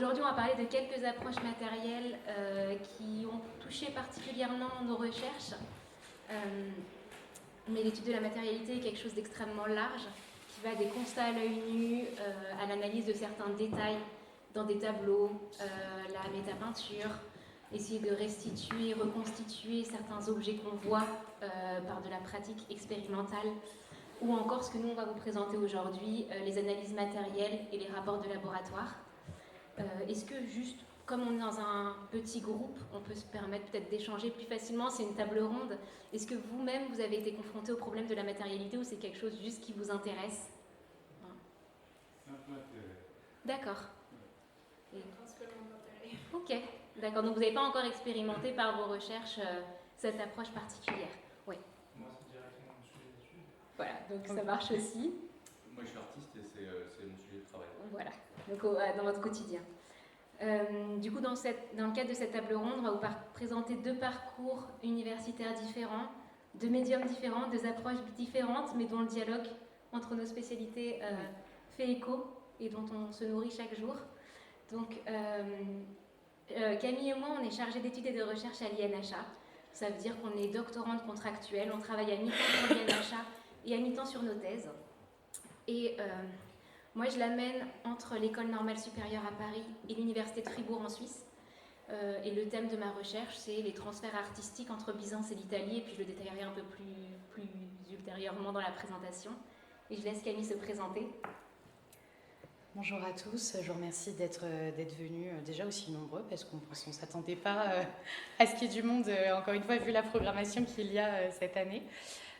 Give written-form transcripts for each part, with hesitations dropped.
aujourd'hui, on va parler de quelques approches matérielles qui ont touché particulièrement nos recherches. Mais l'étude de la matérialité est quelque chose d'extrêmement large, qui va des constats à l'œil nu, à l'analyse de certains détails dans des tableaux, la métapeinture, essayer de restituer, reconstituer certains objets qu'on voit par de la pratique expérimentale, ou encore ce que nous on va vous présenter aujourd'hui, les analyses matérielles et les rapports de laboratoire. Est-ce que juste, comme on est dans un petit groupe, on peut se permettre peut-être d'échanger plus facilement, c'est une table ronde. Est-ce que vous-même, vous avez été confronté au problème de la matérialité ou c'est quelque chose juste qui vous intéresse? Ça m'intéresse. D'accord. Principalement d'intérêt. Ok, d'accord. Donc vous n'avez pas encore expérimenté par vos recherches cette approche particulière. Oui. Moi, c'est directement mon sujet d'étude. Voilà, donc ça marche aussi. Moi, je suis artiste et c'est mon sujet de travail. Voilà, donc dans votre quotidien. Du coup, dans le cadre de cette table ronde, on va vous présenter deux parcours universitaires différents, deux médiums différents, deux approches différentes, mais dont le dialogue entre nos spécialités fait écho et dont on se nourrit chaque jour. Donc, Camille et moi, on est chargés d'études et de recherche à l'INHA. Ça veut dire qu'on est doctorante contractuelle, on travaille à mi-temps pour l'INHA et à mi-temps sur nos thèses. Et moi, je l'amène entre l'École normale supérieure à Paris et l'Université de Fribourg en Suisse. Et le thème de ma recherche, c'est les transferts artistiques entre Byzance et l'Italie. Et puis, je le détaillerai un peu plus ultérieurement dans la présentation. Et je laisse Camille se présenter. Bonjour à tous, je vous remercie d'être venus déjà aussi nombreux parce qu'on ne s'attendait pas à ce qu'il y ait du monde, encore une fois, vu la programmation qu'il y a cette année.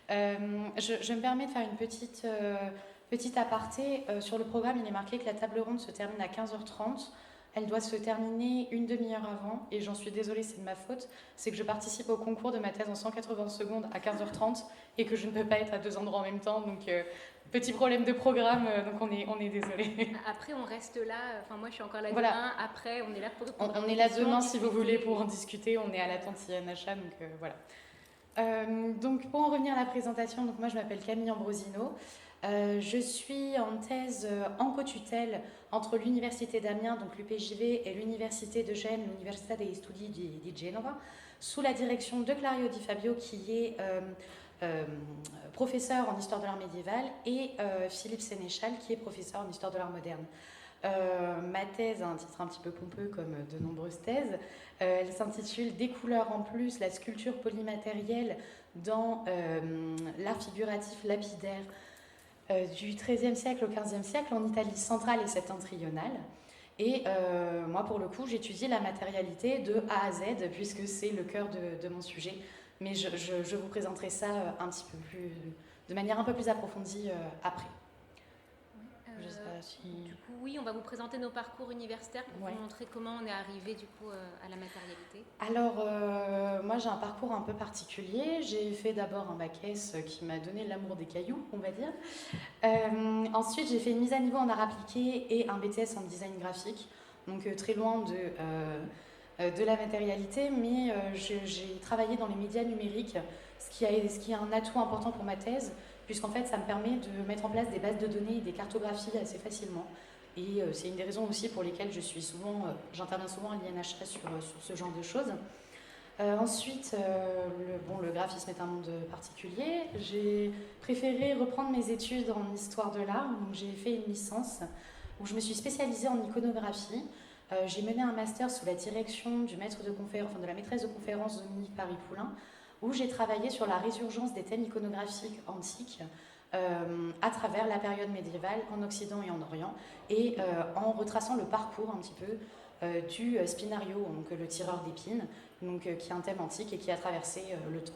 Je me permets de faire une petite aparté. Sur le programme, il est marqué que la table ronde se termine à 15h30. Elle doit se terminer une demi-heure avant et j'en suis désolée, c'est de ma faute. C'est que je participe au concours de ma thèse en 180 secondes à 15h30 et que je ne peux pas être à deux endroits en même temps. Donc, petit problème de programme, donc on est désolé. Après, on reste là. Enfin, moi, je suis encore là voilà. demain. Après, on est là pour... On est là demain, si vous voulez, pour en discuter. On est à l'attente INHA, donc voilà. Donc, pour en revenir à la présentation, donc moi, je m'appelle Camille Ambrosino. Je suis en thèse en co-tutelle entre l'Université d'Amiens, donc l'UPJV, et l'Université de Gênes, l'Università degli Studi di Genova, sous la direction de Clario Di Fabio, qui est professeur en histoire de l'art médiévale, et Philippe Sénéchal, qui est professeur en histoire de l'art moderne. Ma thèse a un titre un petit peu pompeux comme de nombreuses thèses. Elle s'intitule « Des couleurs en plus, la sculpture polymatérielle dans l'art figuratif lapidaire du XIIIe siècle au XVe siècle en Italie centrale et septentrionale ». Et moi, pour le coup, j'étudie la matérialité de A à Z, puisque c'est le cœur de mon sujet. Mais je vous présenterai ça un petit peu plus, de manière un peu plus approfondie après. Je sais pas si... Du coup, oui, on va vous présenter nos parcours universitaires pour vous montrer comment on est arrivé du coup à la matérialité. Alors, moi j'ai un parcours un peu particulier. J'ai fait d'abord un bac S qui m'a donné l'amour des cailloux, on va dire. Ensuite, j'ai fait une mise à niveau en art appliqué et un BTS en design graphique. Donc très loin de la matérialité, mais j'ai travaillé dans les médias numériques, ce qui est un atout important pour ma thèse, puisqu'en fait ça me permet de mettre en place des bases de données et des cartographies assez facilement. Et c'est une des raisons aussi pour lesquelles j'interviens souvent à l'INHA sur ce genre de choses. Ensuite, le graphisme est un monde particulier. J'ai préféré reprendre mes études en histoire de l'art, donc j'ai fait une licence où je me suis spécialisée en iconographie. J'ai mené un master sous la direction de la maîtresse de conférence Dominique Paris-Poulain, où j'ai travaillé sur la résurgence des thèmes iconographiques antiques à travers la période médiévale en Occident et en Orient, et en retraçant le parcours un petit peu du spinario, donc le tireur d'épines, qui est un thème antique et qui a traversé le temps.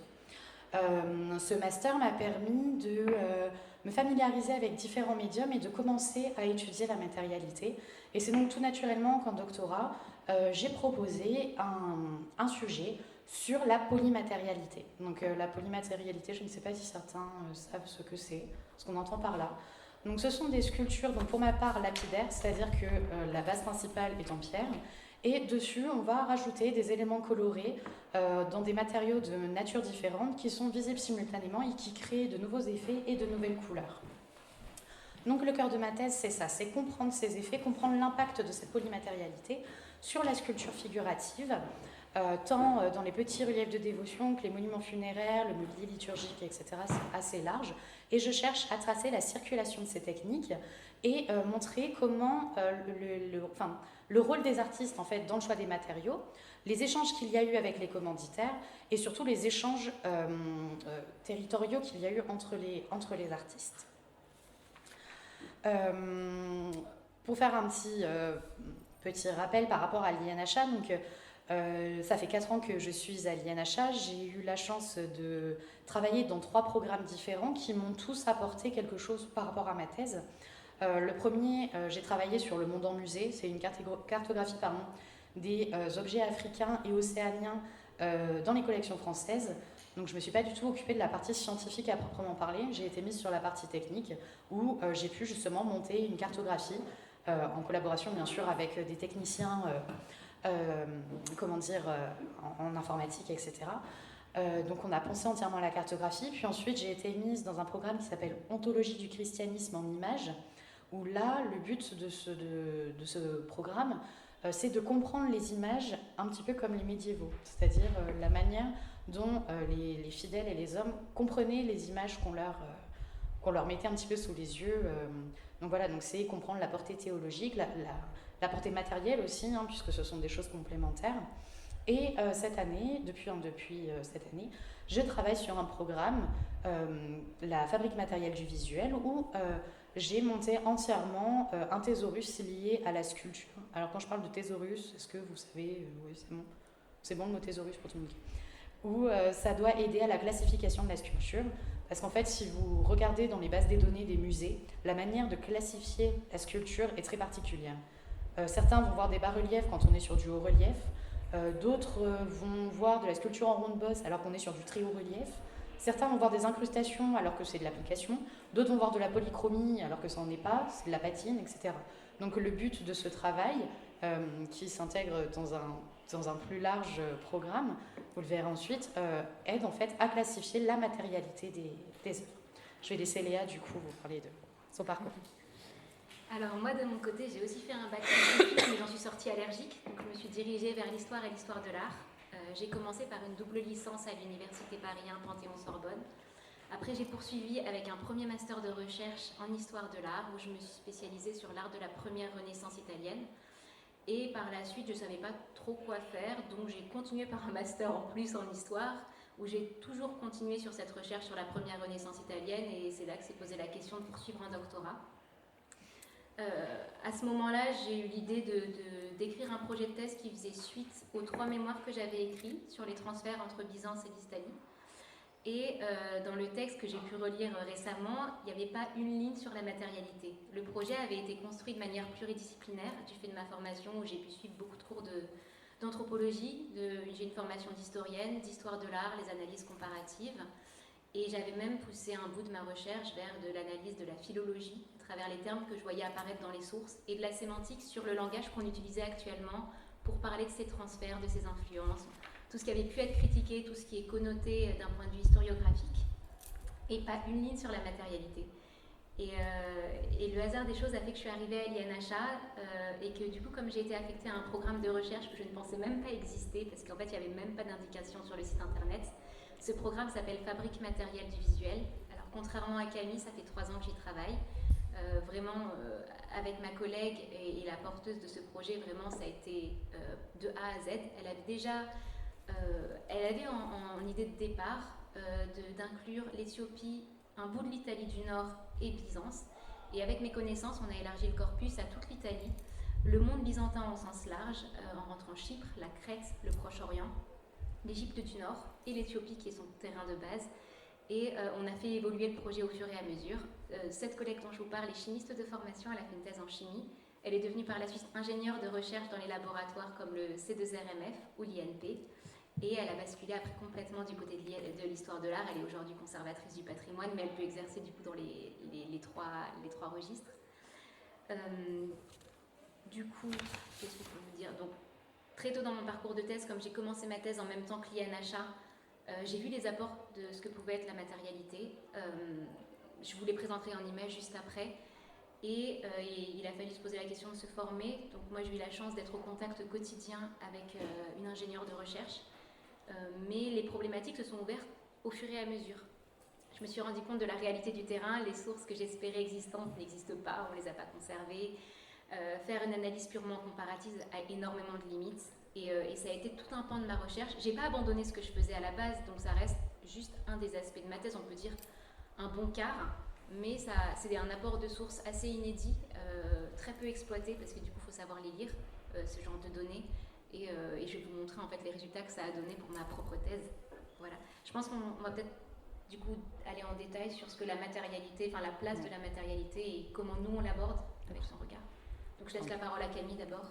Ce master m'a permis de me familiariser avec différents médiums et de commencer à étudier la matérialité. Et c'est donc tout naturellement qu'en doctorat, j'ai proposé un sujet sur la polymatérialité. Donc la polymatérialité, je ne sais pas si certains savent ce que c'est, ce qu'on entend par là. Donc ce sont des sculptures, donc pour ma part lapidaires, c'est-à-dire que la base principale est en pierre, et dessus on va rajouter des éléments colorés dans des matériaux de nature différente qui sont visibles simultanément et qui créent de nouveaux effets et de nouvelles couleurs. Donc le cœur de ma thèse, c'est ça, c'est comprendre ces effets, comprendre l'impact de cette polymatérialité sur la sculpture figurative, tant dans les petits reliefs de dévotion que les monuments funéraires, le mobilier liturgique, etc. C'est assez large. Et je cherche à tracer la circulation de ces techniques et montrer comment le rôle des artistes en fait, dans le choix des matériaux, les échanges qu'il y a eu avec les commanditaires et surtout les échanges territoriaux qu'il y a eu entre les artistes. Pour faire un petit rappel par rapport à l'INHA, donc ça fait 4 ans que je suis à l'INHA. J'ai eu la chance de travailler dans 3 programmes différents qui m'ont tous apporté quelque chose par rapport à ma thèse. Le premier, j'ai travaillé sur le monde en musée. C'est une cartographie des objets africains et océaniens dans les collections françaises. Donc je ne me suis pas du tout occupée de la partie scientifique à proprement parler. J'ai été mise sur la partie technique où j'ai pu justement monter une cartographie en collaboration bien sûr avec des techniciens en informatique, etc. Donc on a pensé entièrement à la cartographie. Puis ensuite j'ai été mise dans un programme qui s'appelle Ontologie du christianisme en images, où là le but de ce programme c'est de comprendre les images un petit peu comme les médiévaux, c'est-à-dire la manière dont les fidèles et les hommes comprenaient les images qu'on leur mettait un petit peu sous les yeux. Donc voilà, donc c'est comprendre la portée théologique, la portée matérielle aussi, hein, puisque ce sont des choses complémentaires. Et cette année, depuis cette année, je travaille sur un programme, la fabrique matérielle du visuel, où j'ai monté entièrement un thésaurus lié à la sculpture. Alors quand je parle de thésaurus, est-ce que vous savez, oui c'est bon, c'est bon le mot thésaurus pour tout le monde, où ça doit aider à la classification de la sculpture, parce qu'en fait si vous regardez dans les bases des données des musées, la manière de classifier la sculpture est très particulière. Certains vont voir des bas-reliefs quand on est sur du haut-relief, d'autres vont voir de la sculpture en ronde-bosse alors qu'on est sur du très haut-relief. Certains vont voir des incrustations alors que c'est de l'application, d'autres vont voir de la polychromie alors que ça n'en est pas, c'est de la patine, etc. Donc le but de ce travail, qui s'intègre dans un plus large programme, vous le verrez ensuite, aide en fait à classifier la matérialité des œuvres. Je vais laisser Léa du coup vous parler de son parcours. Alors moi de mon côté j'ai aussi fait un bac scientifique mais j'en suis sortie allergique, donc je me suis dirigée vers l'histoire et l'histoire de l'art. J'ai commencé par une double licence à l'université Paris 1 Panthéon-Sorbonne. Après j'ai poursuivi avec un premier master de recherche en histoire de l'art où je me suis spécialisée sur l'art de la première Renaissance italienne. Et par la suite je ne savais pas trop quoi faire, donc j'ai continué par un master en plus en histoire où j'ai toujours continué sur cette recherche sur la première Renaissance italienne et c'est là que s'est posé la question de poursuivre un doctorat. À ce moment-là, j'ai eu l'idée d'écrire un projet de thèse qui faisait suite aux 3 mémoires que j'avais écrits sur les transferts entre Byzance et l'Italie. Et dans le texte que j'ai pu relire récemment, il n'y avait pas une ligne sur la matérialité. Le projet avait été construit de manière pluridisciplinaire du fait de ma formation où j'ai pu suivre beaucoup de cours d'anthropologie, j'ai une formation d'historienne, d'histoire de l'art, les analyses comparatives. Et j'avais même poussé un bout de ma recherche vers de l'analyse de la philologie, à travers les termes que je voyais apparaître dans les sources, et de la sémantique sur le langage qu'on utilisait actuellement pour parler de ces transferts, de ces influences, tout ce qui avait pu être critiqué, tout ce qui est connoté d'un point de vue historiographique, et pas une ligne sur la matérialité. Et le hasard des choses a fait que je suis arrivée à l'INHA, et que du coup, comme j'ai été affectée à un programme de recherche que je ne pensais même pas exister, parce qu'en fait, il n'y avait même pas d'indication sur le site internet. Ce programme s'appelle Fabrique matérielle du visuel. Alors, contrairement à Camille, ça fait 3 ans que j'y travaille. Vraiment, avec ma collègue et la porteuse de ce projet, vraiment, ça a été de A à Z. Elle avait en idée de départ d'inclure l'Éthiopie, un bout de l'Italie du Nord et Byzance. Et avec mes connaissances, on a élargi le corpus à toute l'Italie, le monde byzantin au sens large, en rentrant Chypre, la Crète, le Proche-Orient, l'Égypte du Nord et l'Éthiopie qui est son terrain de base. Et on a fait évoluer le projet au fur et à mesure. Cette collègue dont je vous parle est chimiste de formation, elle a fait une thèse en chimie. Elle est devenue par la suite ingénieure de recherche dans les laboratoires comme le C2RMF ou l'INP. Et elle a basculé après complètement du côté de l'histoire de l'art. Elle est aujourd'hui conservatrice du patrimoine, mais elle peut exercer du coup dans les trois registres. Du coup, qu'est-ce que je peux vous dire ? Donc, très tôt dans mon parcours de thèse, comme j'ai commencé ma thèse en même temps que l'INHA, j'ai vu les apports de ce que pouvait être la matérialité. Je vous les présenterai en images juste après. Et il a fallu se poser la question de se former. Donc moi j'ai eu la chance d'être au contact quotidien avec une ingénieure de recherche. Mais les problématiques se sont ouvertes au fur et à mesure. Je me suis rendu compte de la réalité du terrain. Les sources que j'espérais existantes n'existent pas, on ne les a pas conservées. Faire une analyse purement comparative a énormément de limites. Et ça a été tout un pan de ma recherche. Je n'ai pas abandonné ce que je faisais à la base, donc ça reste juste un des aspects de ma thèse, on peut dire un bon quart. Mais c'est un apport de sources assez inédit, très peu exploité, parce que du coup il faut savoir les lire, ce genre de données. Et je vais vous montrer en fait les résultats que ça a donné pour ma propre thèse. Voilà. Je pense qu'on va peut-être du coup aller en détail sur ce que la matérialité, enfin la place de la matérialité et comment nous on l'aborde avec son regard. Donc je laisse la parole à Camille d'abord.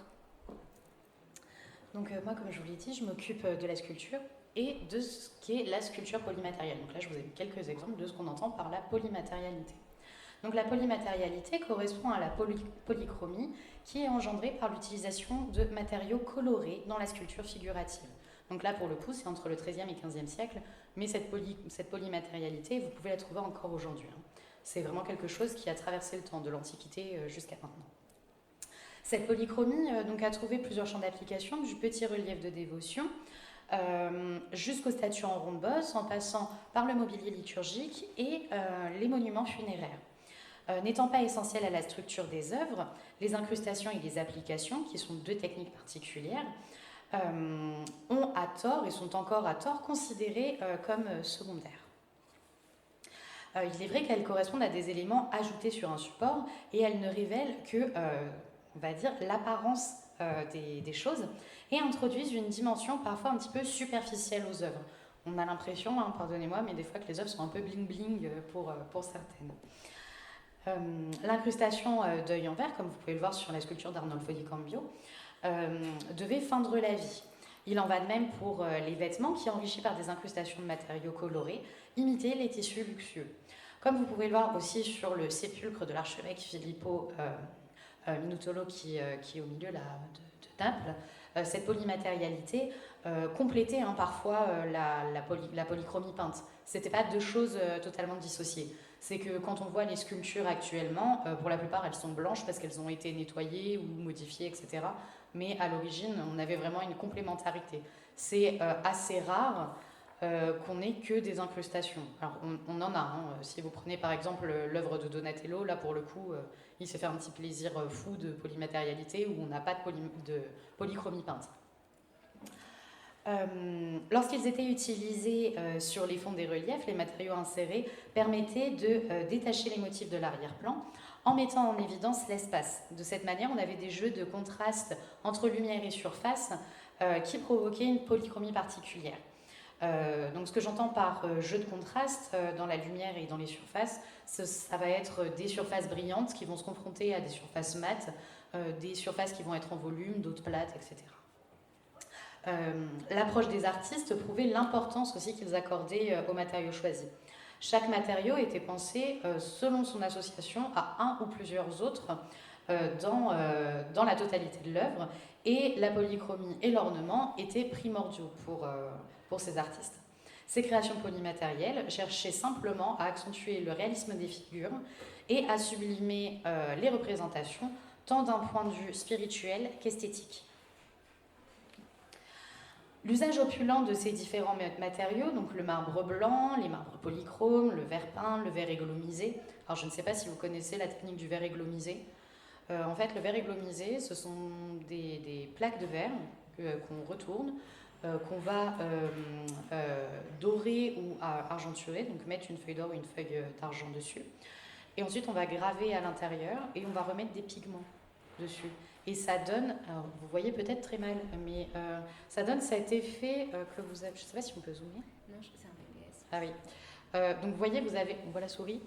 Donc moi, comme je vous l'ai dit, je m'occupe de la sculpture et de ce qu'est la sculpture polymatérielle. Donc là, je vous ai mis quelques exemples de ce qu'on entend par la polymatérialité. Donc la polymatérialité correspond à la polychromie qui est engendrée par l'utilisation de matériaux colorés dans la sculpture figurative. Donc là, pour le coup, c'est entre le XIIIe et XVe siècle, mais cette polymatérialité, vous pouvez la trouver encore aujourd'hui. C'est vraiment quelque chose qui a traversé le temps, de l'Antiquité jusqu'à maintenant. Cette polychromie donc, a trouvé plusieurs champs d'application, du petit relief de dévotion jusqu'aux statues en ronde-bosse, en passant par le mobilier liturgique et les monuments funéraires. N'étant pas essentielles à la structure des œuvres, les incrustations et les applications, qui sont deux techniques particulières, ont à tort, et sont encore à tort, considérées comme secondaires. Il est vrai qu'elles correspondent à des éléments ajoutés sur un support et elles ne révèlent que, on va dire, l'apparence des choses et introduisent une dimension parfois un petit peu superficielle aux œuvres. On a l'impression, pardonnez-moi, mais des fois que les œuvres sont un peu bling-bling pour certaines. L'incrustation d'œil en verre, comme vous pouvez le voir sur la sculpture d'Arnolfo di Cambio, devait feindre la vie. Il en va de même pour les vêtements qui, enrichis par des incrustations de matériaux colorés, imitaient les tissus luxueux. Comme vous pouvez le voir aussi sur le sépulcre de l'archevêque Filippo Minutolo qui est au milieu de Naples, cette polymatérialité complétait parfois la polychromie peinte. Ce n'était pas deux choses totalement dissociées. C'est que quand on voit les sculptures actuellement, pour la plupart elles sont blanches parce qu'elles ont été nettoyées ou modifiées, etc. Mais à l'origine, on avait vraiment une complémentarité. C'est assez rare qu'on n'ait que des incrustations. Alors on en a. Si vous prenez par exemple l'œuvre de Donatello, là pour le coup, il s'est fait un petit plaisir fou de polymatérialité où on n'a pas de polychromie peinte. Lorsqu'ils étaient utilisés sur les fonds des reliefs, les matériaux insérés permettaient de détacher les motifs de l'arrière-plan en mettant en évidence l'espace. De cette manière, on avait des jeux de contraste entre lumière et surface qui provoquaient une polychromie particulière. Donc ce que j'entends par jeu de contraste dans la lumière et dans les surfaces, ça va être des surfaces brillantes qui vont se confronter à des surfaces mates, des surfaces qui vont être en volume, d'autres plates, etc. L'approche des artistes prouvait l'importance aussi qu'ils accordaient aux matériaux choisis. Chaque matériau était pensé selon son association à un ou plusieurs autres dans la totalité de l'œuvre, et la polychromie et l'ornement étaient primordiaux pour ces artistes. Ces créations polymatérielles cherchaient simplement à accentuer le réalisme des figures et à sublimer les représentations, tant d'un point de vue spirituel qu'esthétique. L'usage opulent de ces différents matériaux, donc le marbre blanc, les marbres polychromes, le verre peint, le verre églomisé. Alors je ne sais pas si vous connaissez la technique du verre églomisé. En fait, le verre églomisé, ce sont des plaques de verre qu'on retourne, qu'on va dorer ou argenturer, donc mettre une feuille d'or ou une feuille d'argent dessus. Et ensuite, on va graver à l'intérieur et on va remettre des pigments dessus. Et ça donne, alors vous voyez peut-être très mal, mais ça donne cet effet que vous avez. Je ne sais pas si on peut zoomer. Non, c'est un PPS. Ah oui. Donc vous voyez, on voit la souris.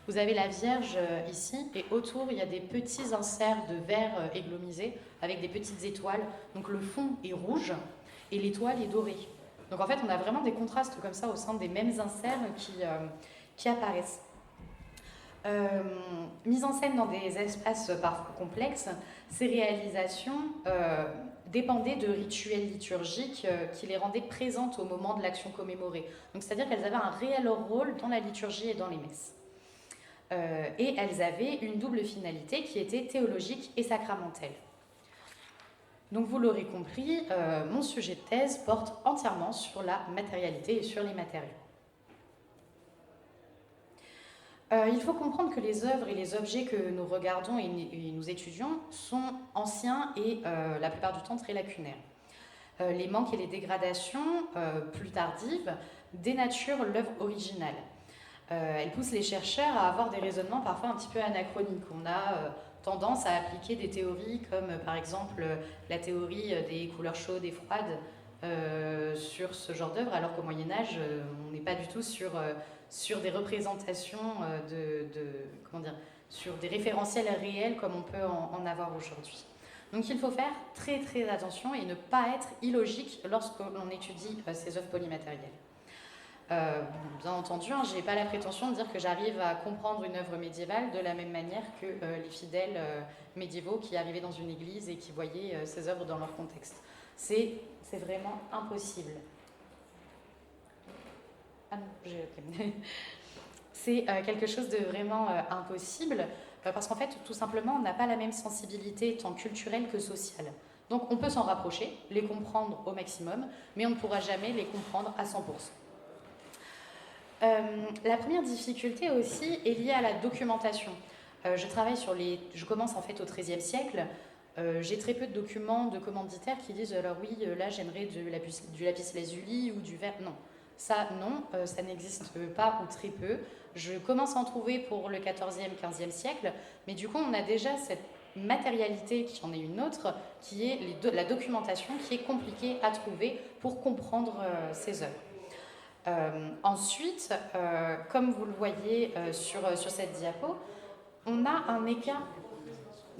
Vous avez la Vierge ici, et autour, il y a des petits inserts de verre églomisé avec des petites étoiles. Donc le fond est rouge et l'étoile est dorée. Donc en fait, on a vraiment des contrastes comme ça au sein des mêmes inserts qui apparaissent. Mise en scène dans des espaces parfois complexes, ces réalisations dépendaient de rituels liturgiques qui les rendaient présentes au moment de l'action commémorée. Donc c'est-à-dire qu'elles avaient un réel rôle dans la liturgie et dans les messes. et elles avaient une double finalité qui était théologique et sacramentelle. Donc vous l'aurez compris, mon sujet de thèse porte entièrement sur la matérialité et sur les matériaux. Il faut comprendre que les œuvres et les objets que nous regardons et nous étudions sont anciens et la plupart du temps très lacunaires. Les manques et les dégradations plus tardives dénaturent l'œuvre originale. Elles poussent les chercheurs à avoir des raisonnements parfois un petit peu anachroniques. On a tendance à appliquer des théories comme par exemple la théorie des couleurs chaudes et froides sur ce genre d'œuvre, alors qu'au Moyen-Âge, on n'est pas du tout sur des représentations sur des référentiels réels comme on peut en avoir aujourd'hui. Donc il faut faire très très attention et ne pas être illogique lorsque l'on étudie ces œuvres polymatérielles. Bien entendu, je n'ai pas la prétention de dire que j'arrive à comprendre une œuvre médiévale de la même manière que les fidèles médiévaux qui arrivaient dans une église et qui voyaient ces œuvres dans leur contexte. C'est vraiment impossible. Ah non, c'est quelque chose de vraiment impossible parce qu'en fait, tout simplement, on n'a pas la même sensibilité tant culturelle que sociale. Donc on peut s'en rapprocher, les comprendre au maximum, mais on ne pourra jamais les comprendre à 100%. La première difficulté aussi est liée à la documentation. Je commence en fait au XIIIe siècle. J'ai très peu de documents de commanditaires qui disent alors oui, là j'aimerais du lapis lazuli ou du verre. Non, ça n'existe pas ou très peu. Je commence à en trouver pour le XIVe, XVe siècle, mais du coup on a déjà cette matérialité qui en est une autre, qui est la documentation qui est compliquée à trouver pour comprendre ces œuvres. Ensuite, comme vous le voyez sur cette diapo, on a un écart.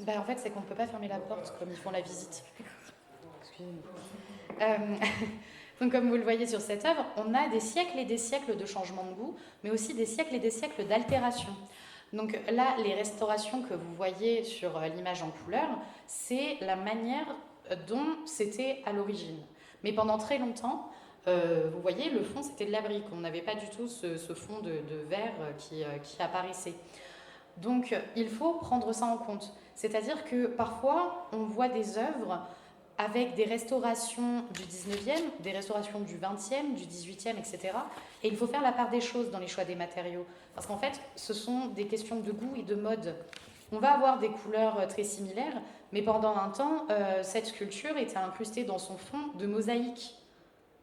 En fait, c'est qu'on ne peut pas fermer la porte comme ils font la visite. Excusez-moi. Donc, comme vous le voyez sur cette œuvre, on a des siècles et des siècles de changement de goût, mais aussi des siècles et des siècles d'altération. Donc là, les restaurations que vous voyez sur l'image en couleur, c'est la manière dont c'était à l'origine. Mais pendant très longtemps, vous voyez, le fond, c'était de la brique. On n'avait pas du tout ce fond de verre qui apparaissait. Donc, il faut prendre ça en compte. C'est-à-dire que parfois, on voit des œuvres avec des restaurations du 19e, des restaurations du 20e, du 18e, etc. Et il faut faire la part des choses dans les choix des matériaux. Parce qu'en fait, ce sont des questions de goût et de mode. On va avoir des couleurs très similaires, mais pendant un temps, cette sculpture était incrustée dans son fond de mosaïque.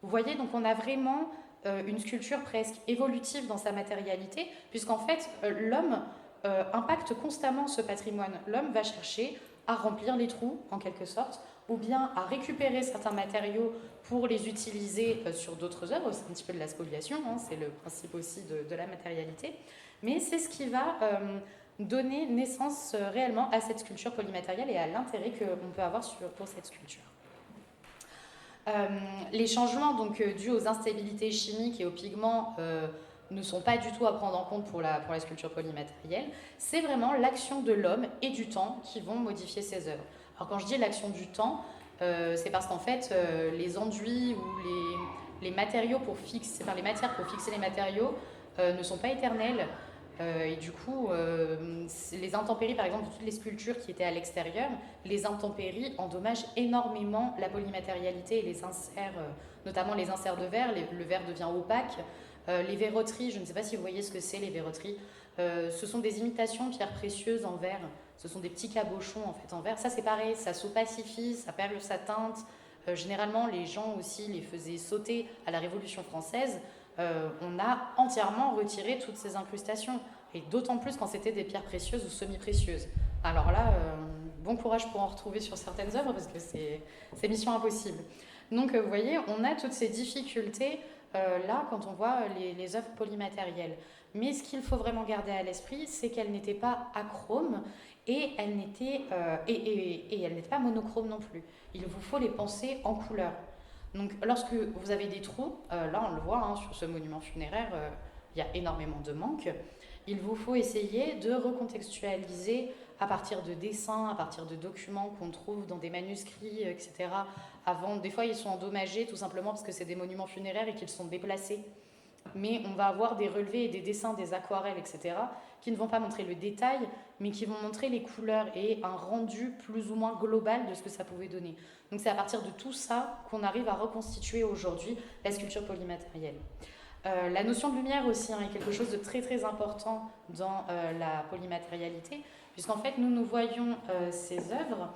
Vous voyez, donc on a vraiment une sculpture presque évolutive dans sa matérialité, puisqu'en fait, l'homme impacte constamment ce patrimoine. L'homme va chercher à remplir les trous, en quelque sorte, ou bien à récupérer certains matériaux pour les utiliser sur d'autres œuvres. C'est un petit peu de la spoliation, c'est le principe aussi de la matérialité. Mais c'est ce qui va donner naissance réellement à cette sculpture polymatérielle et à l'intérêt qu'on peut avoir pour cette sculpture. Les changements donc, dus aux instabilités chimiques et aux pigments ne sont pas du tout à prendre en compte pour la sculpture polymatérielle. C'est vraiment l'action de l'homme et du temps qui vont modifier ces œuvres. Alors quand je dis l'action du temps, c'est parce qu'en fait, les enduits ou les matériaux les matières pour fixer les matériaux ne sont pas éternelles. Et du coup, les intempéries, par exemple, de toutes les sculptures qui étaient à l'extérieur, les intempéries endommagent énormément la polymatérialité et les inserts, notamment les inserts de verre. Le verre devient opaque. Les verroteries, je ne sais pas si vous voyez ce que c'est, les verroteries. Ce sont des imitations de pierres précieuses en verre. Ce sont des petits cabochons en fait en verre. Ça, c'est pareil, ça s'opacifie, ça perd sa teinte. Généralement, les gens aussi les faisaient sauter à la Révolution française. On a entièrement retiré toutes ces incrustations. Et d'autant plus quand c'était des pierres précieuses ou semi-précieuses. Alors là, bon courage pour en retrouver sur certaines œuvres parce que c'est mission impossible. Donc vous voyez, on a toutes ces difficultés là quand on voit les œuvres polymatérielles. Mais ce qu'il faut vraiment garder à l'esprit, c'est qu'elles n'étaient pas achromes et elles n'étaient pas monochromes non plus. Il vous faut les penser en couleur. Donc lorsque vous avez des trous, là on le voit sur ce monument funéraire, il y a énormément de manques. Il vous faut essayer de recontextualiser à partir de dessins, à partir de documents qu'on trouve dans des manuscrits, etc. Des fois ils sont endommagés tout simplement parce que c'est des monuments funéraires et qu'ils sont déplacés. mais on va avoir des relevés et des dessins, des aquarelles, etc., qui ne vont pas montrer le détail, mais qui vont montrer les couleurs et un rendu plus ou moins global de ce que ça pouvait donner. Donc c'est à partir de tout ça qu'on arrive à reconstituer aujourd'hui la sculpture polymatérielle. La notion de lumière aussi est quelque chose de très très important dans la polymatérialité, puisqu'en fait nous voyons ces œuvres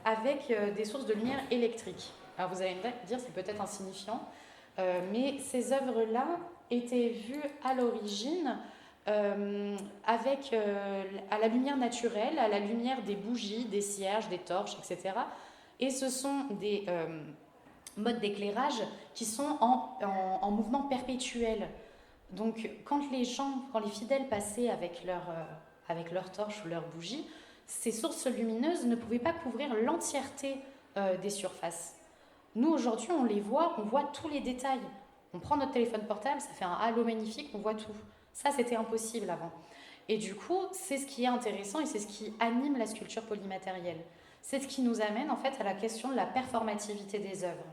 avec des sources de lumière électrique. Alors vous allez me dire c'est peut-être insignifiant, mais ces œuvres-là étaient vues à l'origine avec à la lumière naturelle, à la lumière des bougies, des cierges, des torches, etc. Et ce sont des modes d'éclairage qui sont en mouvement perpétuel. Donc quand les fidèles passaient avec leur torche ou leur bougie, ces sources lumineuses ne pouvaient pas couvrir l'entièreté des surfaces. Nous aujourd'hui on les voit, on voit tous les détails. On prend notre téléphone portable, ça fait un halo magnifique, on voit tout. Ça c'était impossible avant. Et du coup c'est ce qui est intéressant et c'est ce qui anime la sculpture polymatérielle. C'est ce qui nous amène en fait à la question de la performativité des œuvres.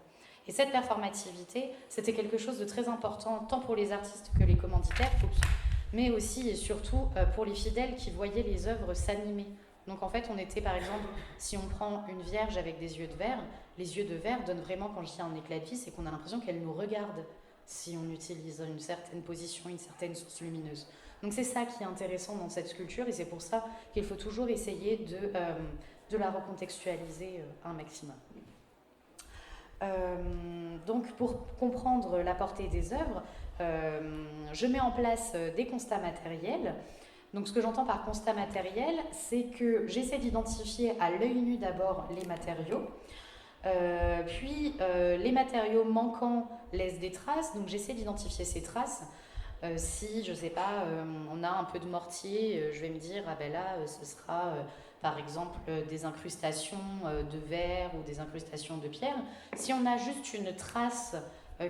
Et cette performativité, c'était quelque chose de très important, tant pour les artistes que les commanditaires, mais aussi et surtout pour les fidèles qui voyaient les œuvres s'animer. Donc en fait, on était par exemple, si on prend une vierge avec des yeux de verre, les yeux de verre donnent vraiment, quand je dis un éclat de vie, c'est qu'on a l'impression qu'elle nous regarde si on utilise une certaine position, une certaine source lumineuse. Donc c'est ça qui est intéressant dans cette sculpture et c'est pour ça qu'il faut toujours essayer de la recontextualiser un maximum. Donc pour comprendre la portée des œuvres, je mets en place des constats matériels. Donc ce que j'entends par constat matériel, c'est que j'essaie d'identifier à l'œil nu d'abord les matériaux, puis les matériaux manquants laissent des traces, donc j'essaie d'identifier ces traces. Si, je ne sais pas, on a un peu de mortier, je vais me dire, ah ben là, ce sera par exemple des incrustations de verre ou des incrustations de pierre. Si on a juste une trace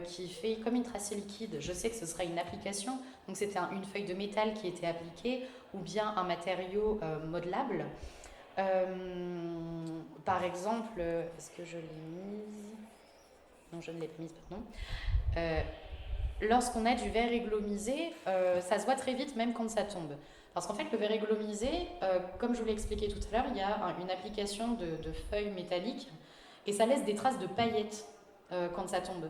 qui fait comme une tracée liquide, je sais que ce sera une application, donc c'était une feuille de métal qui était appliquée, ou bien un matériau modelable. Par exemple, est-ce que je l'ai mise? Non, je ne l'ai pas mise, pardon. Lorsqu'on a du verre églomisé, ça se voit très vite même quand ça tombe. Parce qu'en fait, le verre églomisé, comme je vous l'ai expliqué tout à l'heure, il y a une application de feuilles métalliques et ça laisse des traces de paillettes quand ça tombe.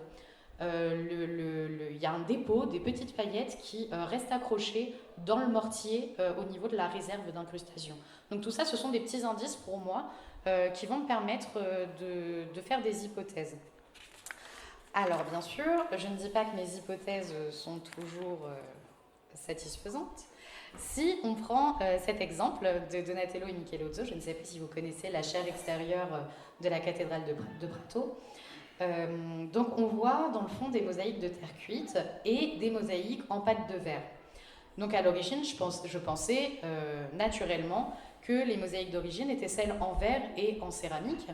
Il y a un dépôt, des petites paillettes qui restent accrochées dans le mortier au niveau de la réserve d'incrustation. Donc tout ça, ce sont des petits indices pour moi qui vont me permettre de faire des hypothèses. Alors bien sûr, je ne dis pas que mes hypothèses sont toujours satisfaisantes. Si on prend cet exemple de Donatello et Michelozzo, je ne sais pas si vous connaissez la chaire extérieure de la cathédrale de Prato. Donc on voit dans le fond des mosaïques de terre cuite et des mosaïques en pâte de verre. Donc à l'origine, je pensais naturellement que les mosaïques d'origine étaient celles en verre et en céramique,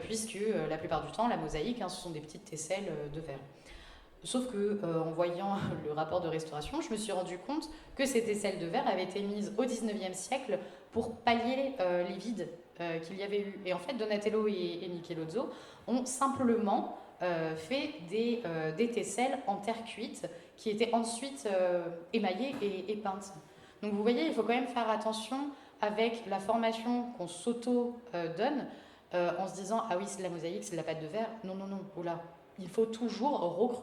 puisque la plupart du temps, la mosaïque, ce sont des petites tesselles de verre. Sauf que, en voyant le rapport de restauration, je me suis rendu compte que ces tesselles de verre avaient été mises au XIXe siècle pour pallier les vides qu'il y avait eu. Et en fait, Donatello et Michelozzo ont simplement fait des tesselles en terre cuite qui étaient ensuite émaillées et peintes. Donc vous voyez, il faut quand même faire attention avec la formation qu'on s'auto-donne en se disant « Ah oui, c'est de la mosaïque, c'est de la pâte de verre ». Non, non, non, oula. Il faut toujours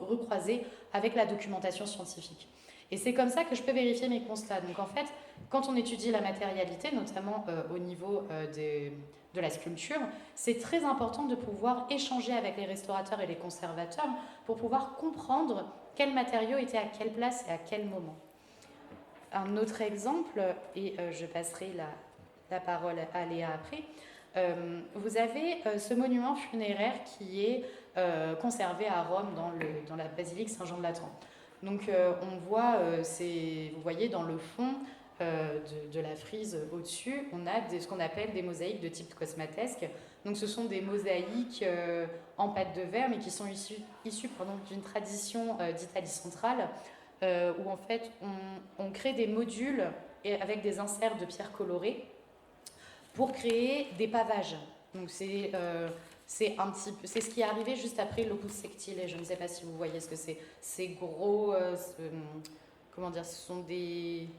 recroiser avec la documentation scientifique. Et c'est comme ça que je peux vérifier mes constats. Donc en fait, quand on étudie la matérialité, notamment au niveau de la sculpture, c'est très important de pouvoir échanger avec les restaurateurs et les conservateurs pour pouvoir comprendre quel matériau était à quelle place et à quel moment. Un autre exemple, et je passerai la parole à Léa après, vous avez ce monument funéraire qui est conservé à Rome dans la basilique Saint-Jean-de-Latran. Donc on voit, vous voyez dans le fond de la frise au-dessus, on a ce qu'on appelle des mosaïques de type cosmatesque. Donc ce sont des mosaïques en pâte de verre, mais qui sont issues d'une tradition d'Italie centrale, où en fait on crée des modules avec des inserts de pierres colorées pour créer des pavages. Donc C'est c'est ce qui est arrivé juste après l'opus sectile. Je ne sais pas si vous voyez ce que c'est. C'est gros, comment dire, ce sont des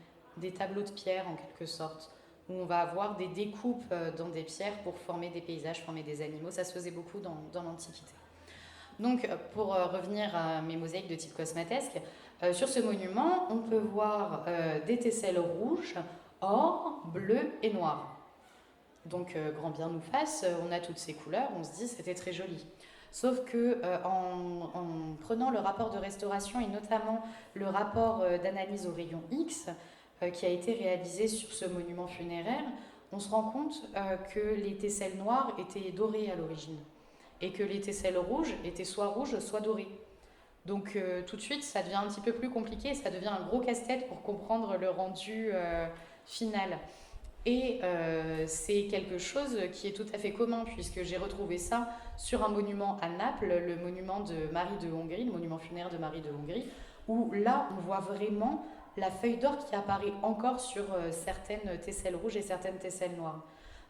tableaux de pierre en quelque sorte, où on va avoir des découpes dans des pierres pour former des paysages, former des animaux. Ça se faisait beaucoup dans l'Antiquité. Donc, pour revenir à mes mosaïques de type cosmatesque, sur ce monument, on peut voir des tesselles rouges, or, bleu et noir. Donc, grand bien nous fasse, on a toutes ces couleurs, on se dit c'était très joli. Sauf que en prenant le rapport de restauration et notamment le rapport d'analyse au rayon X qui a été réalisé sur ce monument funéraire, on se rend compte que les tesselles noires étaient dorées à l'origine et que les tesselles rouges étaient soit rouges, soit dorées. Donc tout de suite, ça devient un petit peu plus compliqué, ça devient un gros casse-tête pour comprendre le rendu final. Et c'est quelque chose qui est tout à fait commun, puisque j'ai retrouvé ça sur un monument à Naples, le monument de Marie de Hongrie, le monument funéraire de Marie de Hongrie, où là, on voit vraiment la feuille d'or qui apparaît encore sur certaines tesselles rouges et certaines tesselles noires.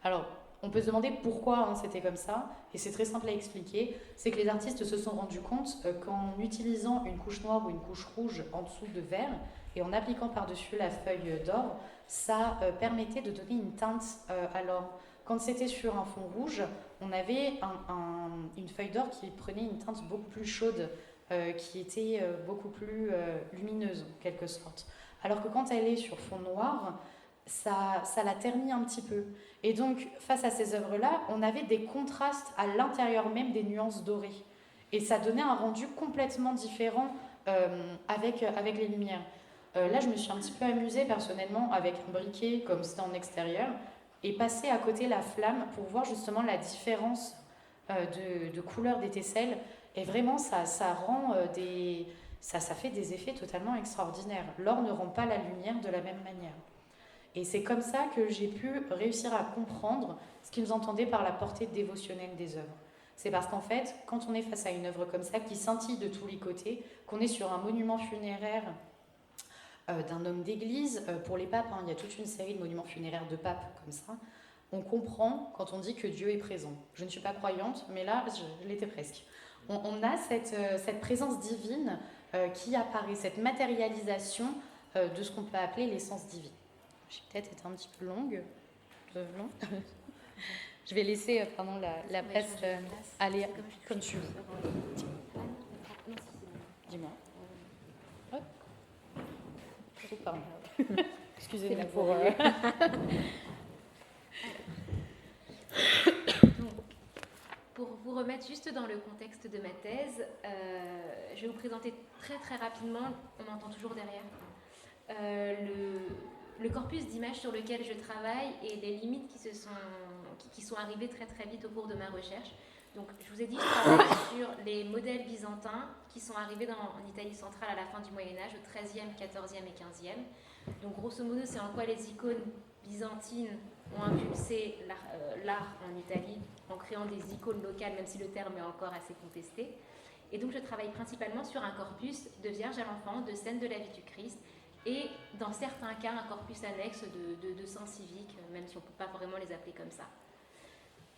Alors, on peut se demander pourquoi c'était comme ça, et c'est très simple à expliquer. C'est que les artistes se sont rendus compte qu'en utilisant une couche noire ou une couche rouge en dessous de vert, et en appliquant par-dessus la feuille d'or, ça permettait de donner une teinte à l'or. Quand c'était sur un fond rouge, on avait une feuille d'or qui prenait une teinte beaucoup plus chaude, qui était beaucoup plus lumineuse, en quelque sorte. Alors que quand elle est sur fond noir, ça la ternit un petit peu. Et donc, face à ces œuvres-là, on avait des contrastes à l'intérieur même des nuances dorées. Et ça donnait un rendu complètement différent avec les lumières. Là, je me suis un petit peu amusée personnellement avec un briquet comme c'était en extérieur et passer à côté la flamme pour voir justement la différence de couleur des tesselles. Et vraiment, ça rend ça fait des effets totalement extraordinaires. L'or ne rend pas la lumière de la même manière. Et c'est comme ça que j'ai pu réussir à comprendre ce qu'ils entendaient par la portée dévotionnelle des œuvres. C'est parce qu'en fait, quand on est face à une œuvre comme ça, qui scintille de tous les côtés, qu'on est sur un monument funéraire d'un homme d'église, pour les papes, il y a toute une série de monuments funéraires de papes comme ça, on comprend quand on dit que Dieu est présent. Je ne suis pas croyante, mais là, je l'étais presque. On a cette présence divine qui apparaît, cette matérialisation de ce qu'on peut appeler l'essence divine. J'ai peut-être été un petit peu longue. Je vais laisser la place aller comme tu veux. Dis-moi. Oh, pardon. Excusez-moi pour... Pour vous remettre juste dans le contexte de ma thèse, je vais vous présenter très très rapidement, on m'entend toujours derrière, le corpus d'images sur lequel je travaille et les limites qui sont arrivées très très vite au cours de ma recherche. Donc je vous ai dit, je travaille sur les modèles byzantins qui sont arrivés en Italie centrale à la fin du Moyen-Âge, au XIIIe, XIVe et XVe. Donc grosso modo, c'est en quoi les icônes byzantines ont impulsé l'art en Italie en créant des icônes locales, même si le terme est encore assez contesté. Et donc je travaille principalement sur un corpus de Vierge à l'enfant, de scènes de la vie du Christ, et dans certains cas un corpus annexe de saints civiques, même si on ne peut pas vraiment les appeler comme ça.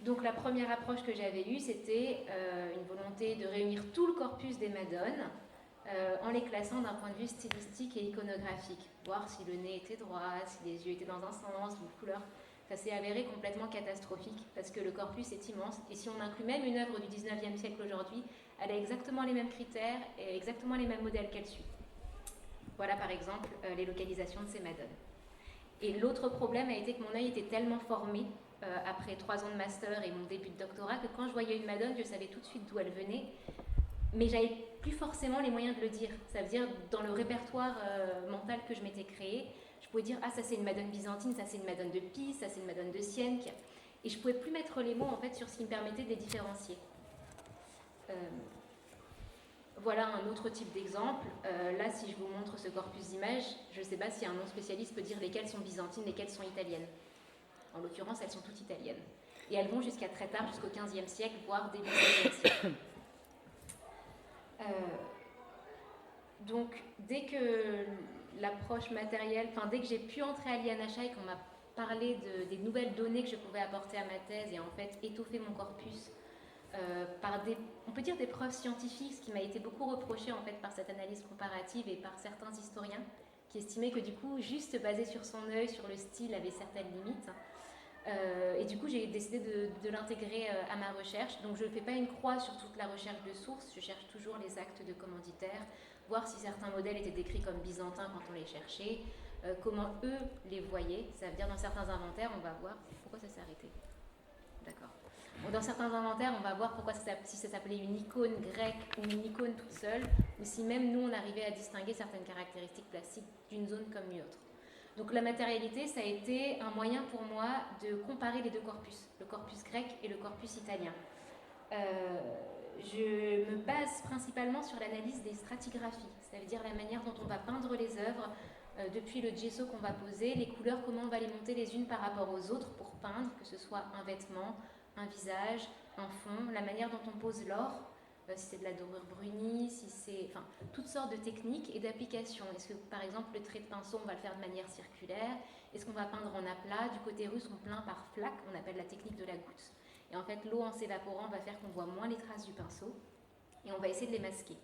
Donc la première approche que j'avais eue, c'était une volonté de réunir tout le corpus des Madones en les classant d'un point de vue stylistique et iconographique, voir si le nez était droit, si les yeux étaient dans un sens, une couleur. Ça s'est avéré complètement catastrophique parce que le corpus est immense et si on inclut même une œuvre du 19e siècle aujourd'hui, elle a exactement les mêmes critères et exactement les mêmes modèles qu'elle suit. Voilà par exemple les localisations de ces Madones. Et l'autre problème a été que mon œil était tellement formé après 3 ans de master et mon début de doctorat que quand je voyais une Madone, je savais tout de suite d'où elle venait, mais j'avais plus forcément les moyens de le dire. Ça veut dire dans le répertoire mental que je m'étais créé, je pouvais dire ah ça c'est une Madone byzantine, ça c'est une Madone de Pise, ça c'est une Madone de Sienne, et je pouvais plus mettre les mots en fait sur ce qui me permettait de les différencier. Voilà un autre type d'exemple. Là, si je vous montre ce corpus d'images, je ne sais pas si un non-spécialiste peut dire lesquelles sont byzantines, lesquelles sont italiennes. En l'occurrence, elles sont toutes italiennes. Et elles vont jusqu'à très tard, jusqu'au XVe siècle, voire début XVIe siècle. Donc, dès que l'approche matérielle, dès que j'ai pu entrer à l'INHI, qu'on m'a parlé des nouvelles données que je pouvais apporter à ma thèse et en fait étoffer mon corpus on peut dire des preuves scientifiques, ce qui m'a été beaucoup reproché en fait par cette analyse comparative et par certains historiens qui estimaient que du coup, juste basé sur son œil, sur le style, avait certaines limites. Et du coup, j'ai décidé de l'intégrer à ma recherche. Donc, je ne fais pas une croix sur toute la recherche de sources, je cherche toujours les actes de commanditaires, voir si certains modèles étaient décrits comme byzantins quand on les cherchait, comment eux les voyaient. Ça veut dire dans certains inventaires, on va voir pourquoi ça s'est arrêté. D'accord. Bon, dans certains inventaires, on va voir pourquoi si ça s'appelait une icône grecque ou une icône toute seule, ou si même nous, on arrivait à distinguer certaines caractéristiques plastiques d'une zone comme une autre. Donc la matérialité, ça a été un moyen pour moi de comparer les deux corpus, le corpus grec et le corpus italien. Je me base principalement sur l'analyse des stratigraphies, c'est-à-dire la manière dont on va peindre les œuvres, depuis le gesso qu'on va poser, les couleurs, comment on va les monter les unes par rapport aux autres pour peindre, que ce soit un vêtement, un visage, un fond, la manière dont on pose l'or, si c'est de la dorure brunie, si c'est... Enfin, toutes sortes de techniques et d'applications. Est-ce que, par exemple, le trait de pinceau, on va le faire de manière circulaire? Est-ce qu'on va peindre en aplat? Du côté russe, on peint par flaque, on appelle la technique de la goutte. Et en fait, l'eau, en s'évaporant, va faire qu'on voit moins les traces du pinceau. Et on va essayer de les masquer.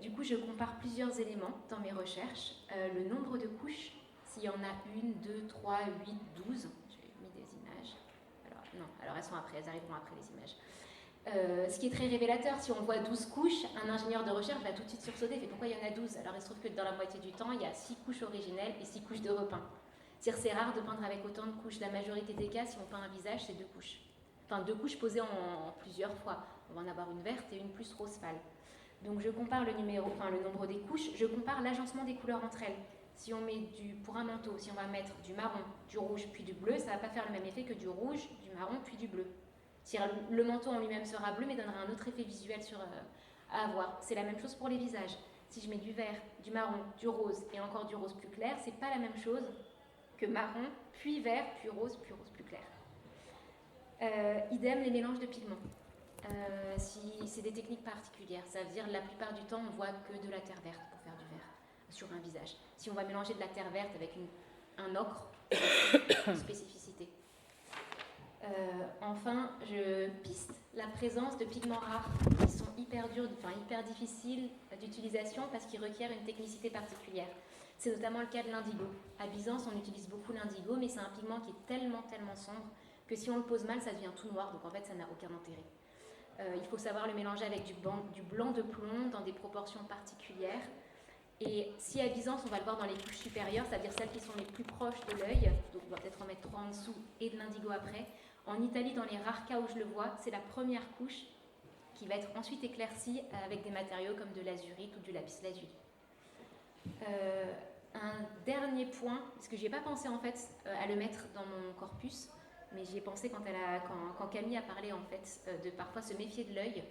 Du coup, je compare plusieurs éléments dans mes recherches. Le nombre de couches, s'il y en a 1, 2, 3, 8, 12. J'ai mis des images. Alors elles sont après, elles arriveront après les images. Ce qui est très révélateur, si on voit 12 couches, un ingénieur de recherche va tout de suite sursauter et fait pourquoi il y en a 12? Alors il se trouve que dans la moitié du temps, il y a 6 couches originelles et 6 couches de repeint. C'est rare de peindre avec autant de couches. La majorité des cas, si on peint un visage, c'est 2 couches. Enfin, 2 couches posées en plusieurs fois. On va en avoir une verte et une plus rose pâle. Donc je compare le nombre des couches, je compare l'agencement des couleurs entre elles. Si on met pour un manteau, si on va mettre du marron, du rouge puis du bleu, ça ne va pas faire le même effet que du rouge, du marron puis du bleu. Le manteau en lui-même sera bleu, mais donnera un autre effet visuel à avoir. C'est la même chose pour les visages. Si je mets du vert, du marron, du rose et encore du rose plus clair, c'est pas la même chose que marron, puis vert, puis rose plus clair. Idem les mélanges de pigments. Si c'est des techniques particulières, ça veut dire la plupart du temps on voit que de la terre verte pour faire du vert sur un visage. Si on va mélanger de la terre verte avec un ocre, c'est une spécificité. Enfin, je piste la présence de pigments rares qui sont hyper difficiles d'utilisation parce qu'ils requièrent une technicité particulière. C'est notamment le cas de l'indigo. À Byzance, on utilise beaucoup l'indigo, mais c'est un pigment qui est tellement sombre que si on le pose mal, ça devient tout noir, donc en fait, ça n'a aucun intérêt. Il faut savoir le mélanger avec du blanc de plomb dans des proportions particulières. Et si à Byzance, on va le voir dans les couches supérieures, c'est-à-dire celles qui sont les plus proches de l'œil, donc on va peut-être en mettre 3 en dessous et de l'indigo après. En Italie, dans les rares cas où je le vois, c'est la première couche qui va être ensuite éclaircie avec des matériaux comme de l'azurite ou du lapis lazuli. Un dernier point, parce que je n'y ai pas pensé en fait à le mettre dans mon corpus, mais j'y ai pensé quand Camille a parlé en fait de parfois se méfier de l'œil.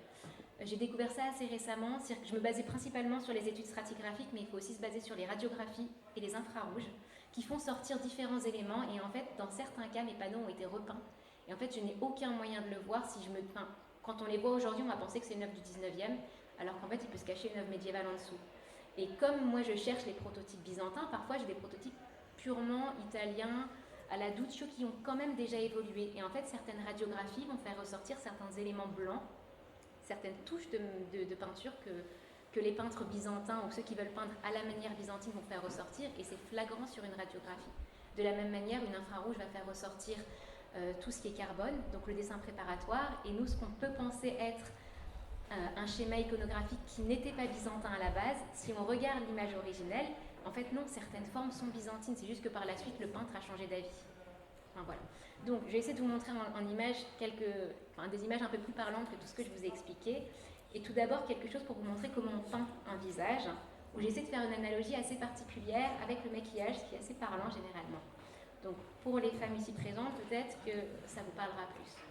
J'ai découvert ça assez récemment, c'est-à-dire que je me basais principalement sur les études stratigraphiques, mais il faut aussi se baser sur les radiographies et les infrarouges qui font sortir différents éléments et en fait dans certains cas mes panneaux ont été repeints. Et en fait, je n'ai aucun moyen de le voir si je me peins. Quand on les voit aujourd'hui, on va penser que c'est une œuvre du 19e, alors qu'en fait, il peut se cacher une œuvre médiévale en dessous. Et comme moi, je cherche les prototypes byzantins, parfois, j'ai des prototypes purement italiens, à la Duccio, qui ont quand même déjà évolué. Et en fait, certaines radiographies vont faire ressortir certains éléments blancs, certaines touches de peinture que les peintres byzantins ou ceux qui veulent peindre à la manière byzantine vont faire ressortir, et c'est flagrant sur une radiographie. De la même manière, une infrarouge va faire ressortir tout ce qui est carbone, donc le dessin préparatoire, et nous, ce qu'on peut penser être un schéma iconographique qui n'était pas byzantin à la base, si on regarde l'image originelle, en fait non, certaines formes sont byzantines, c'est juste que par la suite, le peintre a changé d'avis. Enfin, voilà. Donc, je vais essayer de vous montrer en images des images un peu plus parlantes que tout ce que je vous ai expliqué, et tout d'abord quelque chose pour vous montrer comment on peint un visage, où j'essaie de faire une analogie assez particulière avec le maquillage, ce qui est assez parlant généralement. Donc, pour les femmes ici présentes, peut-être que ça vous parlera plus.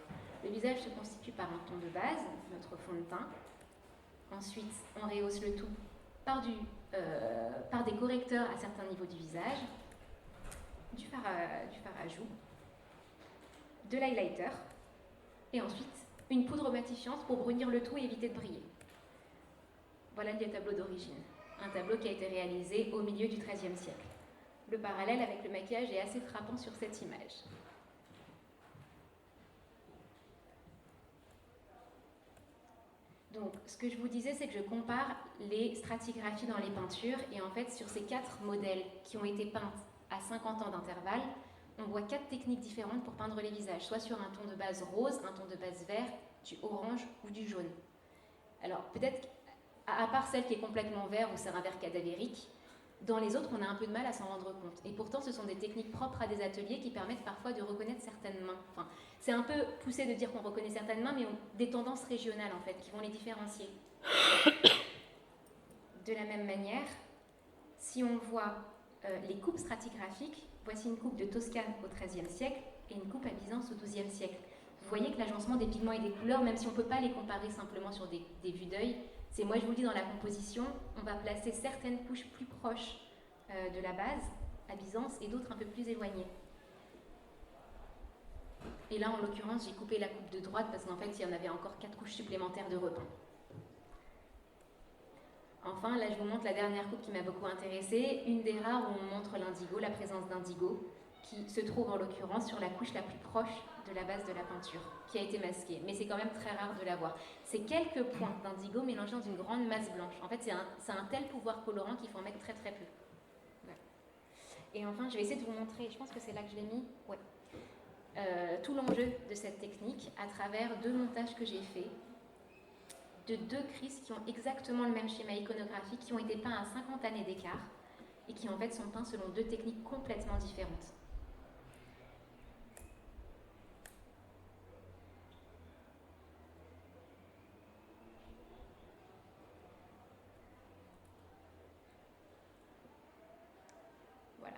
Le visage se constitue par un ton de base, notre fond de teint. Ensuite, on rehausse le tout par des correcteurs à certains niveaux du visage, du fard à joues, de l'highlighter, et ensuite une poudre matifiante pour brunir le tout et éviter de briller. Voilà le tableau d'origine. Un tableau qui a été réalisé au milieu du XIIIe siècle. Le parallèle avec le maquillage est assez frappant sur cette image. Donc, ce que je vous disais, c'est que je compare les stratigraphies dans les peintures. Et en fait, sur ces 4 modèles qui ont été peints à 50 ans d'intervalle, on voit 4 techniques différentes pour peindre les visages. Soit sur un ton de base rose, un ton de base vert, du orange ou du jaune. Alors, peut-être, à part celle qui est complètement vert ou c'est un vert cadavérique, dans les autres, on a un peu de mal à s'en rendre compte. Et pourtant, ce sont des techniques propres à des ateliers qui permettent parfois de reconnaître certaines mains. Enfin, c'est un peu poussé de dire qu'on reconnaît certaines mains, mais des tendances régionales, en fait, qui vont les différencier. De la même manière, si on voit les coupes stratigraphiques, voici une coupe de Toscane au XIIIe siècle et une coupe à Byzance au XIIe siècle. Vous voyez que l'agencement des pigments et des couleurs, même si on ne peut pas les comparer simplement sur des vues d'œil, c'est, moi je vous le dis, dans la composition, on va placer certaines couches plus proches de la base, à Byzance, et d'autres un peu plus éloignées. Et là, en l'occurrence, j'ai coupé la coupe de droite parce qu'en fait, il y en avait encore 4 couches supplémentaires de repeint. Enfin, là, je vous montre la dernière coupe qui m'a beaucoup intéressée, une des rares où on montre l'indigo, la présence d'indigo, qui se trouve en l'occurrence sur la couche la plus proche de la base de la peinture, qui a été masquée. Mais c'est quand même très rare de la voir. C'est quelques points d'indigo mélangés dans une grande masse blanche. En fait, c'est un tel pouvoir colorant qu'il faut en mettre très très peu. Ouais. Et enfin, je vais essayer de vous montrer, je pense que c'est là que je l'ai mis, ouais. Tout l'enjeu de cette technique à travers 2 montages que j'ai faits de 2 Christ qui ont exactement le même schéma iconographique, qui ont été peints à 50 années d'écart et qui en fait sont peints selon 2 techniques complètement différentes. Voilà.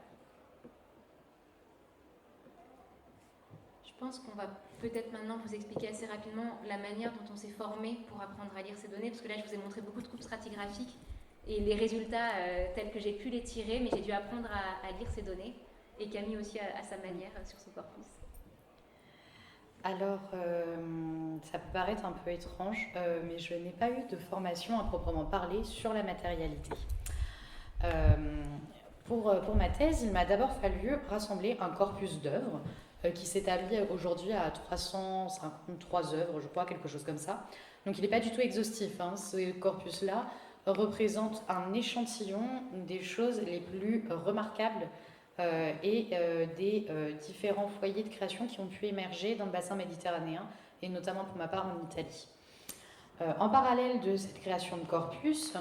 Je pense qu'on va peut-être maintenant vous expliquer assez rapidement la manière dont on s'est formé pour apprendre à lire ces données, parce que là je vous ai montré beaucoup de coupes stratigraphiques et les résultats tels que j'ai pu les tirer, mais j'ai dû apprendre à lire ces données, et Camille aussi à sa manière sur son corpus. Alors, ça peut paraître un peu étrange, mais je n'ai pas eu de formation à proprement parler sur la matérialité. Pour ma thèse, il m'a d'abord fallu rassembler un corpus d'œuvres qui s'établit aujourd'hui à 353 œuvres, je crois, quelque chose comme ça. Donc il n'est pas du tout exhaustif, hein. Ce corpus-là représente un échantillon des choses les plus remarquables et des différents foyers de création qui ont pu émerger dans le bassin méditerranéen, et notamment pour ma part en Italie. En parallèle de cette création de corpus,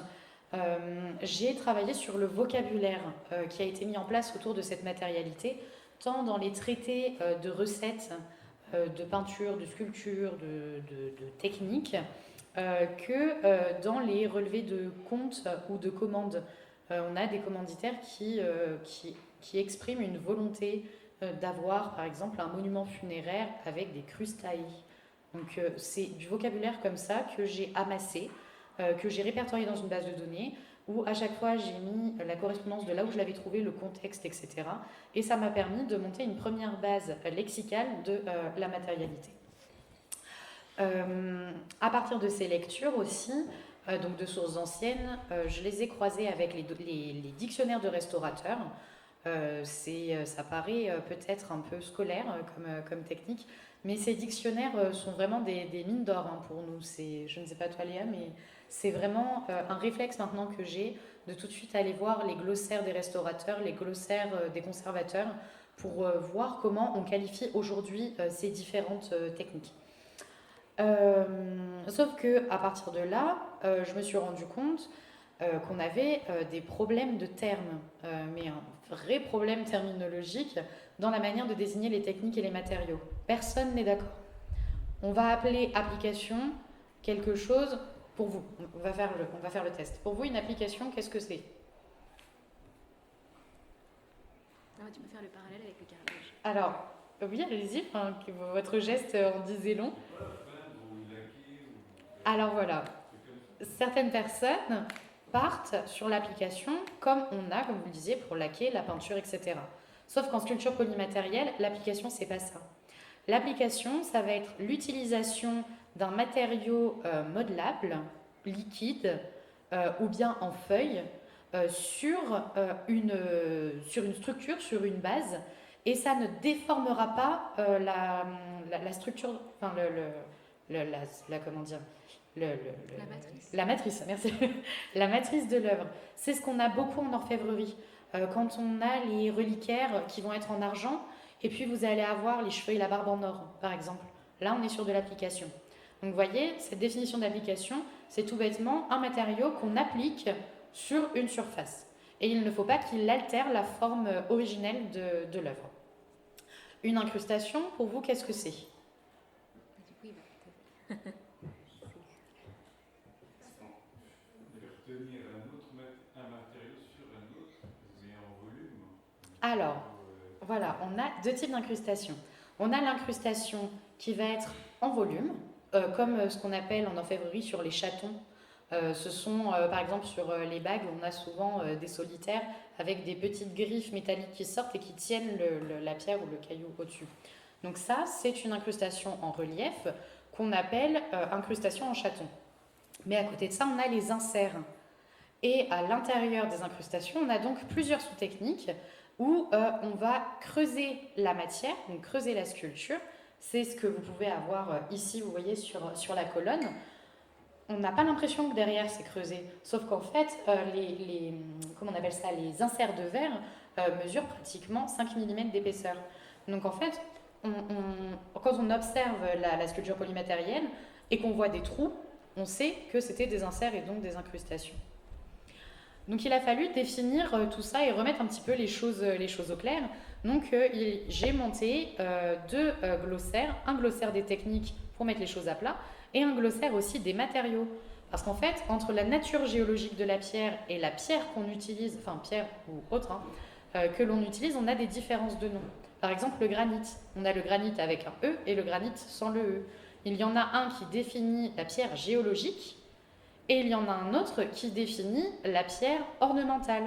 j'ai travaillé sur le vocabulaire qui a été mis en place autour de cette matérialité, tant dans les traités de recettes, de peinture, de sculpture, de technique, que dans les relevés de comptes ou de commandes. On a des commanditaires qui expriment une volonté d'avoir, par exemple, un monument funéraire avec des crustailles. Donc c'est du vocabulaire comme ça que j'ai amassé, que j'ai répertorié dans une base de données, où à chaque fois j'ai mis la correspondance de là où je l'avais trouvé, le contexte, etc. Et ça m'a permis de monter une première base lexicale de la matérialité. À partir de ces lectures aussi, donc de sources anciennes, je les ai croisées avec les dictionnaires de restaurateurs. Ça paraît peut-être un peu scolaire comme technique, mais ces dictionnaires sont vraiment des mines d'or pour nous. Je ne sais pas toi Léa, mais c'est vraiment un réflexe maintenant que j'ai de tout de suite aller voir les glossaires des restaurateurs, les glossaires des conservateurs, pour voir comment on qualifie aujourd'hui ces différentes techniques. Sauf qu'à partir de là, je me suis rendu compte qu'on avait des problèmes de termes, mais un vrai problème terminologique dans la manière de désigner les techniques et les matériaux. Personne n'est d'accord. On va appeler application quelque chose. Pour vous, on va faire le test. Pour vous, une application, qu'est-ce que c'est ? Tu peux faire le parallèle avec le carrelage. Alors, oui, allez-y, votre geste en disait long. Alors voilà, certaines personnes partent sur l'application comme on a, comme vous le disiez, pour laquer, la peinture, etc. Sauf qu'en sculpture polymatérielle, l'application, c'est pas ça. L'application, ça va être l'utilisation d'un matériau modelable, liquide ou bien en feuille sur une structure, sur une base, et ça ne déformera pas la structure, enfin comment dire, La matrice. La matrice, merci. La matrice de l'œuvre. C'est ce qu'on a beaucoup en orfèvrerie. Quand on a les reliquaires qui vont être en argent, et puis vous allez avoir les cheveux et la barbe en or, par exemple. Là, on est sur de l'application. Donc, vous voyez, cette définition d'application, c'est tout bêtement un matériau qu'on applique sur une surface. Et il ne faut pas qu'il altère la forme originelle de l'œuvre. Une incrustation, pour vous, qu'est-ce que c'est? Du coup, il va Tenir un matériau sur un autre, mais en volume. Alors, voilà, on a deux types d'incrustation. On a l'incrustation qui va être en volume, comme ce qu'on appelle en orfèvrerie sur les chatons. Ce sont, par exemple, sur les bagues, on a souvent des solitaires avec des petites griffes métalliques qui sortent et qui tiennent la pierre ou le caillou au-dessus. Donc ça, c'est une incrustation en relief qu'on appelle incrustation en chaton. Mais à côté de ça, on a les inserts. Et à l'intérieur des incrustations, on a donc plusieurs sous-techniques où on va creuser la matière, donc creuser la sculpture. C'est ce que vous pouvez avoir ici, vous voyez, sur la colonne. On n'a pas l'impression que derrière c'est creusé, sauf qu'en fait, comment on appelle ça, les inserts de verre mesurent pratiquement 5 mm d'épaisseur. Donc en fait, quand on observe la sculpture polymatérielle et qu'on voit des trous, on sait que c'était des inserts et donc des incrustations. Donc il a fallu définir tout ça et remettre un petit peu les choses au clair. Donc j'ai monté deux glossaires, un glossaire des techniques pour mettre les choses à plat et un glossaire aussi des matériaux. Parce qu'en fait, entre la nature géologique de la pierre et la pierre qu'on utilise, enfin pierre ou autre, que l'on utilise, on a des différences de nom. Par exemple, le granit. On a le granit avec un E et le granit sans le E. Il y en a un qui définit la pierre géologique et il y en a un autre qui définit la pierre ornementale.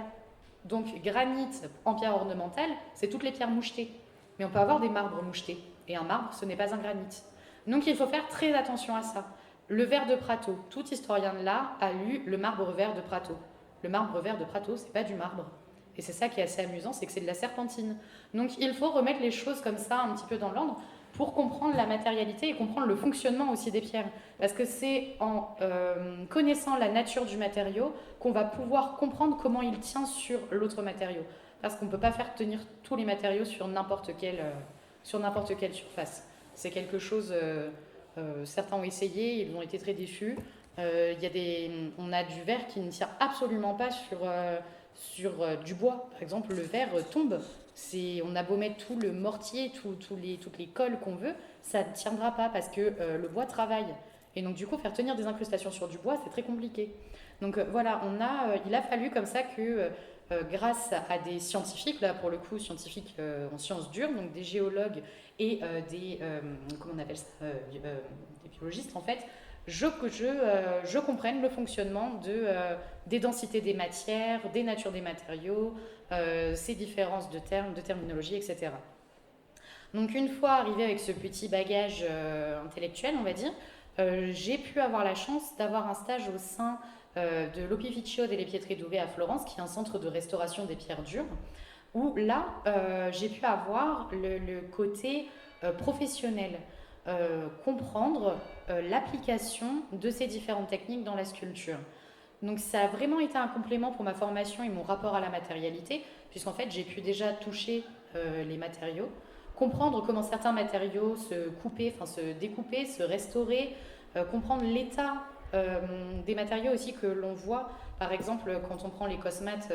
Donc granit en pierre ornementale, c'est toutes les pierres mouchetées. Mais on peut avoir des marbres mouchetés. Et un marbre, ce n'est pas un granit. Donc il faut faire très attention à ça. Le verre de Prato, tout historien de l'art a lu le marbre vert de Prato. Le marbre vert de Prato, c'est pas du marbre. Et c'est ça qui est assez amusant, c'est que c'est de la serpentine. Donc il faut remettre les choses comme ça un petit peu dans l'ordre pour comprendre la matérialité et comprendre le fonctionnement aussi des pierres. Parce que c'est en connaissant la nature du matériau qu'on va pouvoir comprendre comment il tient sur l'autre matériau. Parce qu'on ne peut pas faire tenir tous les matériaux sur n'importe quelle surface. C'est quelque chose, certains ont essayé, ils ont été très déçus. On a du verre qui ne tient absolument pas sur du bois. Par exemple, le verre tombe. On a beau mettre tout le mortier, toutes les colles qu'on veut, ça ne tiendra pas parce que le bois travaille. Et donc du coup, faire tenir des incrustations sur du bois, c'est très compliqué. Donc voilà, il a fallu comme ça que, grâce à des scientifiques, là pour le coup, scientifiques en sciences dures, donc des géologues et comment on appelle ça, des biologistes en fait, je comprenne le fonctionnement des densités des matières, des natures des matériaux, ces différences de termes, de terminologie, etc. Donc une fois arrivée avec ce petit bagage intellectuel, on va dire, j'ai pu avoir la chance d'avoir un stage au sein de l'Opificio delle Pietre Dove à Florence, qui est un centre de restauration des pierres dures, où là, j'ai pu avoir le côté professionnel, comprendre l'application de ces différentes techniques dans la sculpture. Donc ça a vraiment été un complément pour ma formation et mon rapport à la matérialité, puisqu'en fait j'ai pu déjà toucher les matériaux, comprendre comment certains matériaux se découper, se restaurer, comprendre l'état des matériaux aussi que l'on voit. Par exemple, quand on prend les cosmates,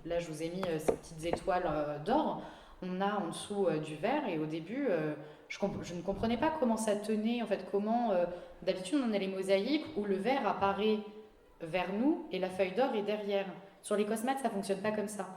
là je vous ai mis ces petites étoiles d'or, on a en dessous du verre et au début je ne comprenais pas comment ça tenait, en fait comment d'habitude on a les mosaïques où le verre apparaît vers nous et la feuille d'or est derrière. Sur les cosmates, ça ne fonctionne pas comme ça.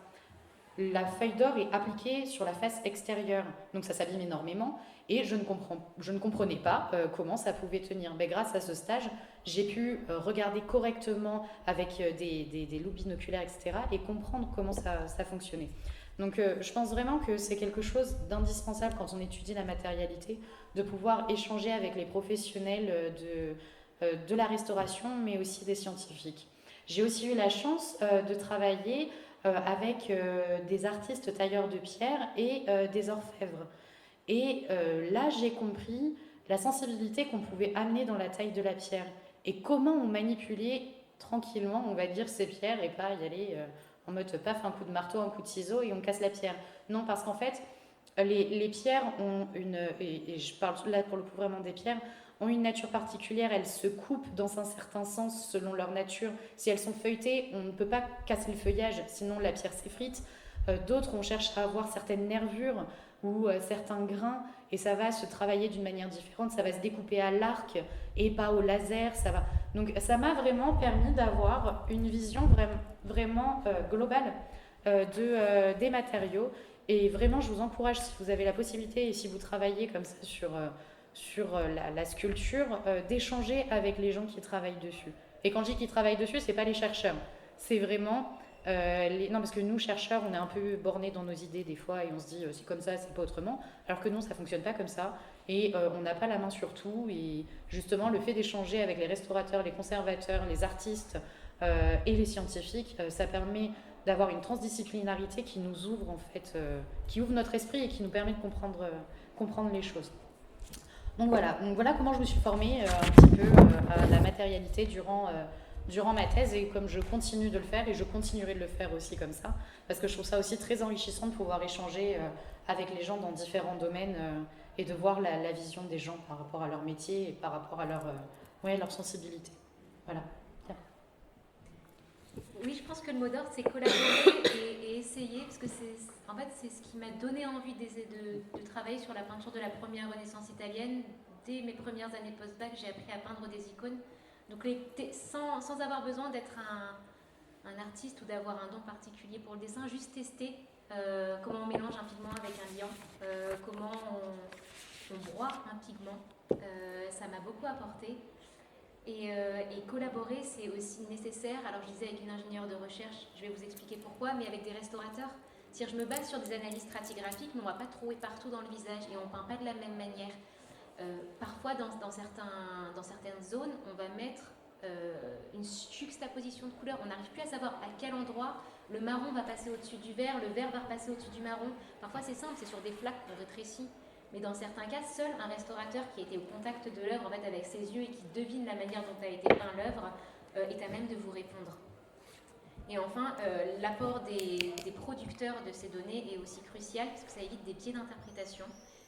La feuille d'or est appliquée sur la face extérieure, donc ça s'abîme énormément et je ne comprenais pas comment ça pouvait tenir. Mais grâce à ce stage, j'ai pu regarder correctement avec des loupes binoculaires, etc. et comprendre comment ça fonctionnait. Donc je pense vraiment que c'est quelque chose d'indispensable quand on étudie la matérialité, de pouvoir échanger avec les professionnels de la restauration, mais aussi des scientifiques. J'ai aussi eu la chance de travailler avec des artistes tailleurs de pierre et des orfèvres. Et là, j'ai compris la sensibilité qu'on pouvait amener dans la taille de la pierre et comment on manipulait tranquillement, on va dire, ces pierres et pas y aller en mode paf, un coup de marteau, un coup de ciseau et on casse la pierre. Non, parce qu'en fait, les pierres ont et je parle là pour le coup vraiment des pierres, ont une nature particulière, elles se coupent dans un certain sens selon leur nature. Si elles sont feuilletées, on ne peut pas casser le feuillage, sinon la pierre s'effrite. D'autres, on cherche à avoir certaines nervures ou certains grains, et ça va se travailler d'une manière différente, ça va se découper à l'arc et pas au laser. Donc ça m'a vraiment permis d'avoir une vision vraiment globale des matériaux. Et vraiment, je vous encourage, si vous avez la possibilité et si vous travaillez comme ça sur la sculpture, d'échanger avec les gens qui travaillent dessus. Et quand je dis qui travaillent dessus, c'est pas les chercheurs, c'est vraiment non, parce que nous, chercheurs, on est un peu bornés dans nos idées des fois et on se dit c'est comme ça, c'est pas autrement. Alors que non, ça fonctionne pas comme ça et on n'a pas la main sur tout. Et justement, le fait d'échanger avec les restaurateurs, les conservateurs, les artistes et les scientifiques, ça permet d'avoir une transdisciplinarité qui nous ouvre en fait, qui ouvre notre esprit et qui nous permet de comprendre les choses. Donc voilà comment je me suis formée un petit peu à la matérialité durant ma thèse et comme je continue de le faire et je continuerai de le faire aussi comme ça parce que je trouve ça aussi très enrichissant de pouvoir échanger avec les gens dans différents domaines et de voir la vision des gens par rapport à leur métier et par rapport à leur sensibilité. Voilà. Oui, je pense que le mot d'ordre, c'est collaborer et essayer, parce que c'est ce qui m'a donné envie de travailler sur la peinture de la première Renaissance italienne. Dès mes premières années post-bac, j'ai appris à peindre des icônes. Donc sans avoir besoin d'être un artiste ou d'avoir un don particulier pour le dessin, juste tester comment on mélange un pigment avec un liant, comment on broie un pigment. Ça m'a beaucoup apporté. Et collaborer, c'est aussi nécessaire. Alors je disais avec une ingénieure de recherche, je vais vous expliquer pourquoi, mais avec des restaurateurs. C'est-à-dire je me base sur des analyses stratigraphiques, mais on ne va pas trouver partout dans le visage et on ne peint pas de la même manière. Parfois, dans certaines zones, on va mettre une juxtaposition de couleurs. On n'arrive plus à savoir à quel endroit le marron va passer au-dessus du vert, le vert va repasser au-dessus du marron. Parfois, c'est simple, c'est sur des flaques qu'on rétrécit. Mais dans certains cas, seul un restaurateur qui a été au contact de l'œuvre en fait, avec ses yeux et qui devine la manière dont a été peint l'œuvre est à même de vous répondre. Et enfin, l'apport des producteurs de ces données est aussi crucial parce que ça évite des biais d'interprétation,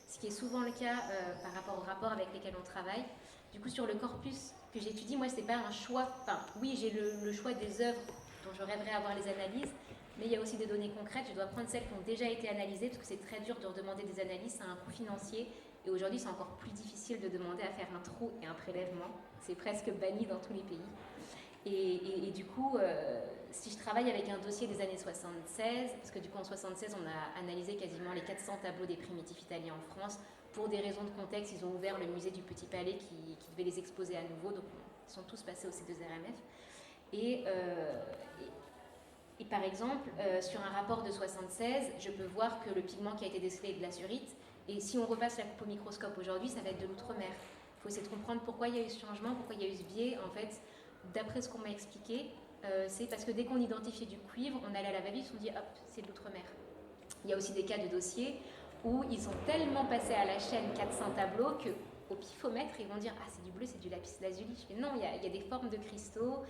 ce qui est souvent le cas par rapport aux rapports avec lesquels on travaille. Du coup, sur le corpus que j'étudie, moi, c'est pas un choix. Enfin, oui, j'ai le choix des œuvres dont je rêverais avoir les analyses, mais il y a aussi des données concrètes. Je dois prendre celles qui ont déjà été analysées parce que c'est très dur de redemander des analyses, ça a un coût financier. Et aujourd'hui, c'est encore plus difficile de demander à faire un trou et un prélèvement. C'est presque banni dans tous les pays. Et du coup, si je travaille avec un dossier des années 76, parce que du coup en 76, on a analysé quasiment les 400 tableaux des primitifs italiens en France, pour des raisons de contexte, ils ont ouvert le musée du Petit Palais qui devait les exposer à nouveau, donc ils sont tous passés au C2RMF. Et par exemple, sur un rapport de 76, je peux voir que le pigment qui a été décelé est de l'azurite, et si on repasse la coupe au microscope aujourd'hui, ça va être de l'outre-mer. Il faut essayer de comprendre pourquoi il y a eu ce changement, pourquoi il y a eu ce biais. En fait, d'après ce qu'on m'a expliqué, c'est parce que dès qu'on identifiait du cuivre, on allait à la va-vite, on dit hop, c'est de l'outre-mer. Il y a aussi des cas de dossiers où ils ont tellement passé à la chaîne 400 tableaux qu'au pifomètre, ils vont dire ah, c'est du bleu, c'est du lapis lazuli. Je fais non, il y a des formes de cristaux,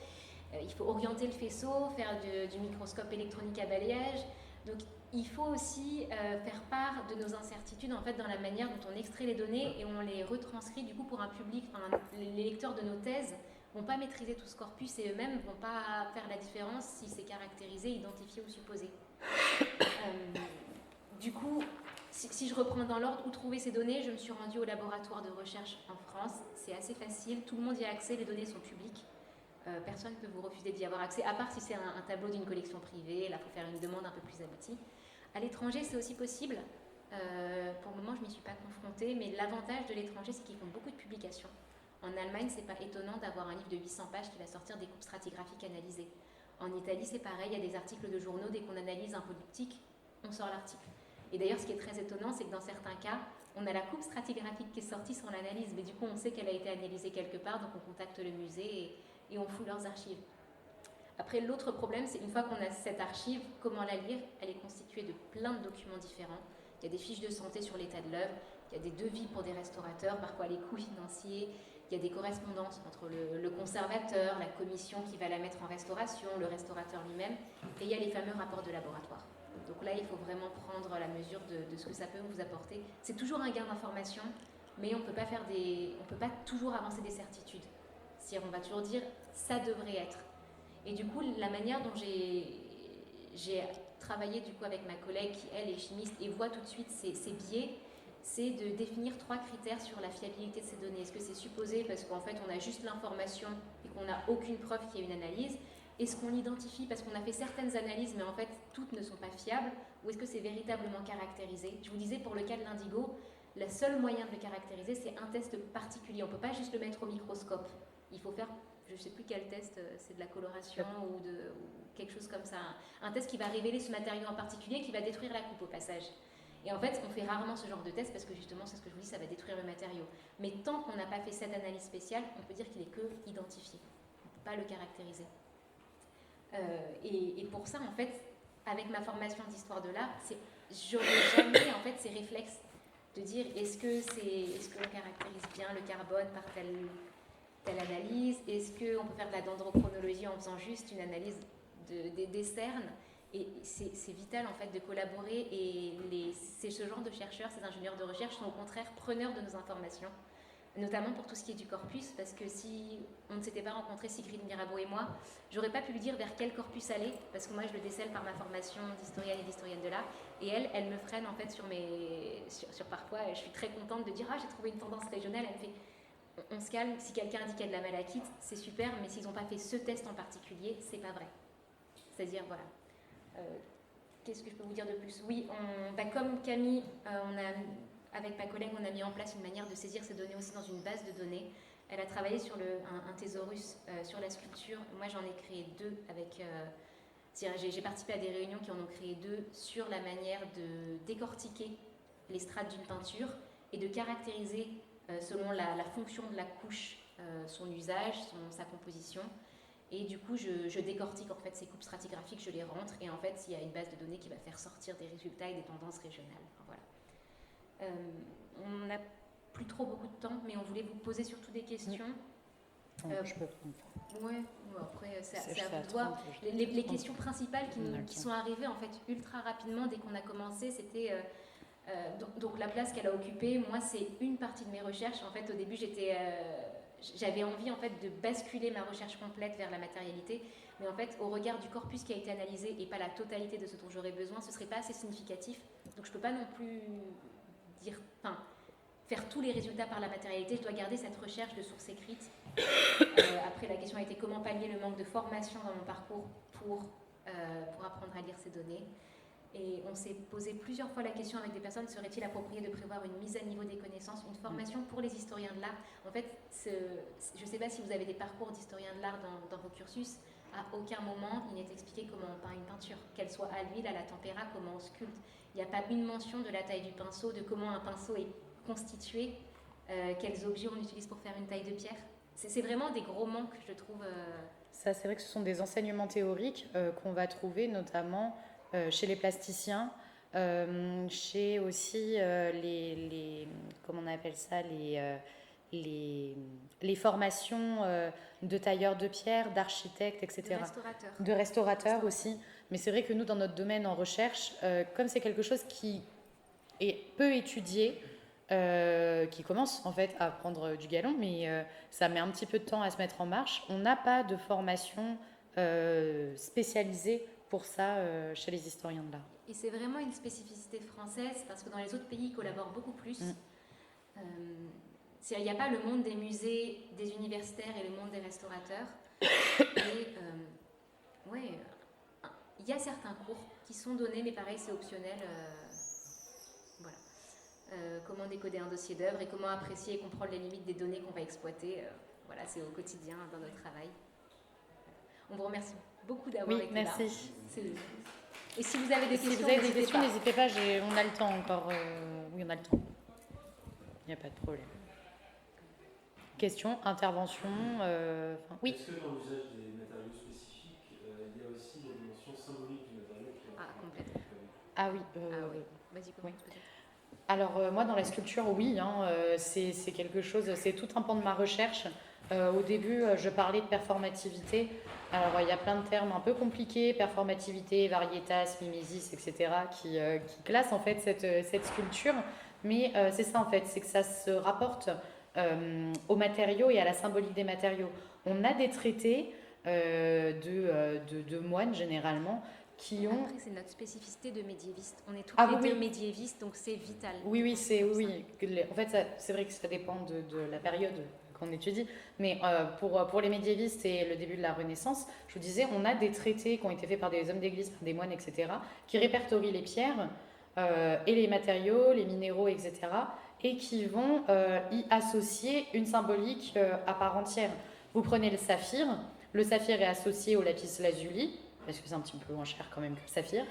il faut orienter le faisceau, faire du microscope électronique à balayage. Donc il faut aussi faire part de nos incertitudes en fait, dans la manière dont on extrait les données et on les retranscrit du coup pour un public. Enfin, les lecteurs de nos thèses ne vont pas maîtriser tout ce corpus et eux-mêmes ne vont pas faire la différence si c'est caractérisé, identifié ou supposé. Du coup, si je reprends dans l'ordre où trouver ces données, je me suis rendue au laboratoire de recherche en France. C'est assez facile, tout le monde y a accès, les données sont publiques. Personne ne peut vous refuser d'y avoir accès, à part si c'est un tableau d'une collection privée. Là, il faut faire une demande un peu plus aboutie. À l'étranger, c'est aussi possible. Pour le moment, je ne m'y suis pas confrontée, mais l'avantage de l'étranger, c'est qu'ils font beaucoup de publications. En Allemagne, c'est pas étonnant d'avoir un livre de 800 pages qui va sortir des coupes stratigraphiques analysées. En Italie, c'est pareil, il y a des articles de journaux, dès qu'on analyse un polyptyque, on sort l'article. Et d'ailleurs, ce qui est très étonnant, c'est que dans certains cas, on a la coupe stratigraphique qui est sortie sans l'analyse, mais du coup, on sait qu'elle a été analysée quelque part, donc on contacte le musée et on fout leurs archives. Après, l'autre problème, c'est une fois qu'on a cette archive, comment la lire? Elle est constituée de plein de documents différents. Il y a des fiches de santé sur l'état de l'œuvre, il y a des devis pour des restaurateurs, parfois les coûts financiers, il il y a des correspondances entre le conservateur, la commission qui va la mettre en restauration, le restaurateur lui-même, et il y a les fameux rapports de laboratoire. Donc là, il faut vraiment prendre la mesure de ce que ça peut vous apporter. C'est toujours un gain d'information, mais on ne peut pas toujours avancer des certitudes. C'est-à-dire, on va toujours dire ça devrait être. Et du coup, la manière dont j'ai travaillé du coup avec ma collègue qui elle est chimiste et voit tout de suite ces biais, c'est de définir 3 critères sur la fiabilité de ces données. Est-ce que c'est supposé parce qu'en fait on a juste l'information et qu'on n'a aucune preuve qu'il y ait une analyse? Est-ce qu'on l'identifie parce qu'on a fait certaines analyses mais en fait toutes ne sont pas fiables? Ou est-ce que c'est véritablement caractérisé? Je vous disais pour le cas de l'indigo, le seul moyen de le caractériser c'est un test particulier. On ne peut pas juste le mettre au microscope. Il faut faire, je ne sais plus quel test, c'est de la coloration ou quelque chose comme ça. Un test qui va révéler ce matériau en particulier qui va détruire la coupe au passage. Et en fait, on fait rarement ce genre de test parce que justement, c'est ce que je vous dis, ça va détruire le matériau. Mais tant qu'on n'a pas fait cette analyse spéciale, on peut dire qu'il est que identifié. On ne peut pas le caractériser. Et pour ça, en fait, avec ma formation d'histoire de l'art, j'aurais jamais en fait ces réflexes de dire est-ce qu'on caractérise bien le carbone par telle analyse? Est-ce qu'on peut faire de la dendrochronologie en faisant juste une analyse des cernes? Et c'est vital en fait de collaborer et ce genre de chercheurs, ces ingénieurs de recherche sont au contraire preneurs de nos informations, notamment pour tout ce qui est du corpus, parce que si on ne s'était pas rencontrés, Sigrid Mirabeau et moi, j'aurais pas pu lui dire vers quel corpus aller, parce que moi je le décèle par ma formation d'historienne et d'historienne de l'art, et elle me freine en fait sur parfois, je suis très contente de dire j'ai trouvé une tendance régionale, elle me fait on se calme, si quelqu'un dit qu'il y a de la malachite, c'est super, mais s'ils n'ont pas fait ce test en particulier, c'est pas vrai. C'est-à-dire, voilà. Qu'est-ce que je peux vous dire de plus? Oui, comme Camille, avec ma collègue, on a mis en place une manière de saisir ces données aussi dans une base de données. Elle a travaillé sur un thésaurus sur la sculpture. Moi, j'en ai créé 2 avec... j'ai participé à des réunions qui en ont créé 2 sur la manière de décortiquer les strates d'une peinture et de caractériser selon la fonction de la couche, son usage, sa composition. Et du coup, je décortique en fait ces coupes stratigraphiques, je les rentre, et en fait, il y a une base de données qui va faire sortir des résultats et des tendances régionales. Enfin, voilà. On n'a plus trop beaucoup de temps, mais on voulait vous poser surtout des questions. Je peux prendre. Ouais, après, c'est à vous de voir. Les questions principales qui sont arrivées en fait ultra rapidement dès qu'on a commencé, c'était... donc la place qu'elle a occupée, moi, c'est une partie de mes recherches. En fait, au début, j'avais envie en fait de basculer ma recherche complète vers la matérialité, mais en fait au regard du corpus qui a été analysé et pas la totalité de ce dont j'aurais besoin, ce serait pas assez significatif. Donc je peux pas non plus faire tous les résultats par la matérialité. Je dois garder cette recherche de sources écrites. Après la question a été comment pallier le manque de formation dans mon parcours pour apprendre à lire ces données. Et on s'est posé plusieurs fois la question avec des personnes, serait-il approprié de prévoir une mise à niveau des connaissances, une formation pour les historiens de l'art? En fait, je ne sais pas si vous avez des parcours d'historiens de l'art dans vos cursus, à aucun moment il n'est expliqué comment on peint une peinture, qu'elle soit à l'huile, à la tempéra, comment on sculpte. Il n'y a pas une mention de la taille du pinceau, de comment un pinceau est constitué, quels objets on utilise pour faire une taille de pierre. C'est vraiment des gros manques, je trouve. Ça, c'est vrai que ce sont des enseignements théoriques qu'on va trouver notamment... chez les plasticiens, chez aussi comment on appelle ça, les formations de tailleurs de pierre, d'architectes, etc. De restaurateurs aussi. Mais c'est vrai que nous, dans notre domaine en recherche, comme c'est quelque chose qui est peu étudié, qui commence en fait à prendre du galon, mais ça met un petit peu de temps à se mettre en marche, on n'a pas de formation spécialisée pour ça chez les historiens de l'art. Et c'est vraiment une spécificité française parce que dans les autres pays, ils collaborent beaucoup plus. Il n'y a pas le monde des musées, des universitaires et le monde des restaurateurs. Et il y a certains cours qui sont donnés, mais pareil, c'est optionnel. Voilà. Comment décoder un dossier d'œuvre et comment apprécier et comprendre les limites des données qu'on va exploiter. Voilà, c'est au quotidien dans notre travail. On vous remercie beaucoup d'avoir été là. Merci. Et si vous avez des questions, n'hésitez pas. On a le temps encore. Oui, on a le temps. Il n'y a pas de problème. Questions, interventions. Oui. Est-ce que dans l'usage des matériaux spécifiques, il y a aussi la dimension symbolique du matériau qui complètement. Ah oui. Vas-y, commence peut-être. Alors moi dans la sculpture oui, hein, c'est quelque chose, c'est tout un pan de ma recherche. Au début je parlais de performativité. Alors il y a plein de termes un peu compliqués, performativité, varietas, mimesis, etc. qui classent en fait cette sculpture. Mais c'est ça en fait, c'est que ça se rapporte aux matériaux et à la symbolique des matériaux. On a des traités de moines généralement qui ont... Après, c'est notre spécificité de médiéviste. On est toutes Ah les oui, deux oui. médiévistes, donc c'est vital. Oui, oui, c'est Comme ça. oui. En fait, c'est vrai que ça dépend de la période qu'on étudie. Mais pour les médiévistes et le début de la Renaissance, je vous disais, on a des traités qui ont été faits par des hommes d'église, par des moines, etc., qui répertorient les pierres et les matériaux, les minéraux, etc., et qui vont y associer une symbolique à part entière. Vous prenez le saphir est associé au lapis lazuli, parce que c'est un petit peu moins cher quand même que le saphir,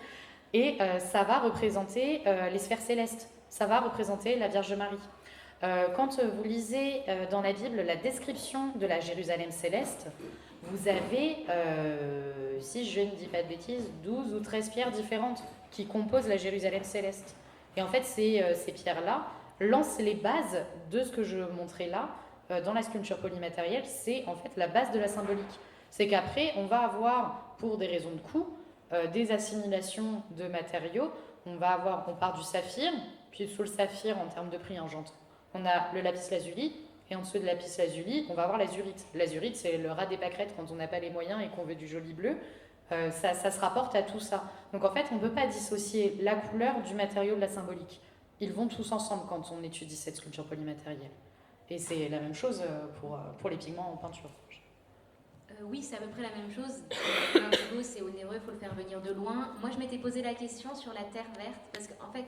et ça va représenter les sphères célestes, ça va représenter la Vierge Marie. Quand vous lisez dans la Bible la description de la Jérusalem céleste, vous avez, si je ne dis pas de bêtises, 12 ou 13 pierres différentes qui composent la Jérusalem céleste. Et en fait, ces pierres-là lancent les bases de ce que je montrais là, dans la sculpture polymatérielle, c'est en fait la base de la symbolique. C'est qu'après, on va avoir, pour des raisons de coût, des assimilations de matériaux. On part du saphir, puis sous le saphir, en termes de prix, hein, j'entends, on a le lapis lazuli, et en dessous de lapis lazuli, on va avoir l'azurite. L'azurite, c'est le rat des pâquerettes quand on n'a pas les moyens et qu'on veut du joli bleu. Ça se rapporte à tout ça. Donc en fait, on ne peut pas dissocier la couleur du matériau de la symbolique. Ils vont tous ensemble quand on étudie cette sculpture polymatérielle. Et c'est la même chose pour les pigments en peinture. Oui, c'est à peu près la même chose. L'indigo, c'est onéreux, il faut le faire venir de loin. Moi, je m'étais posé la question sur la terre verte, parce qu'en fait,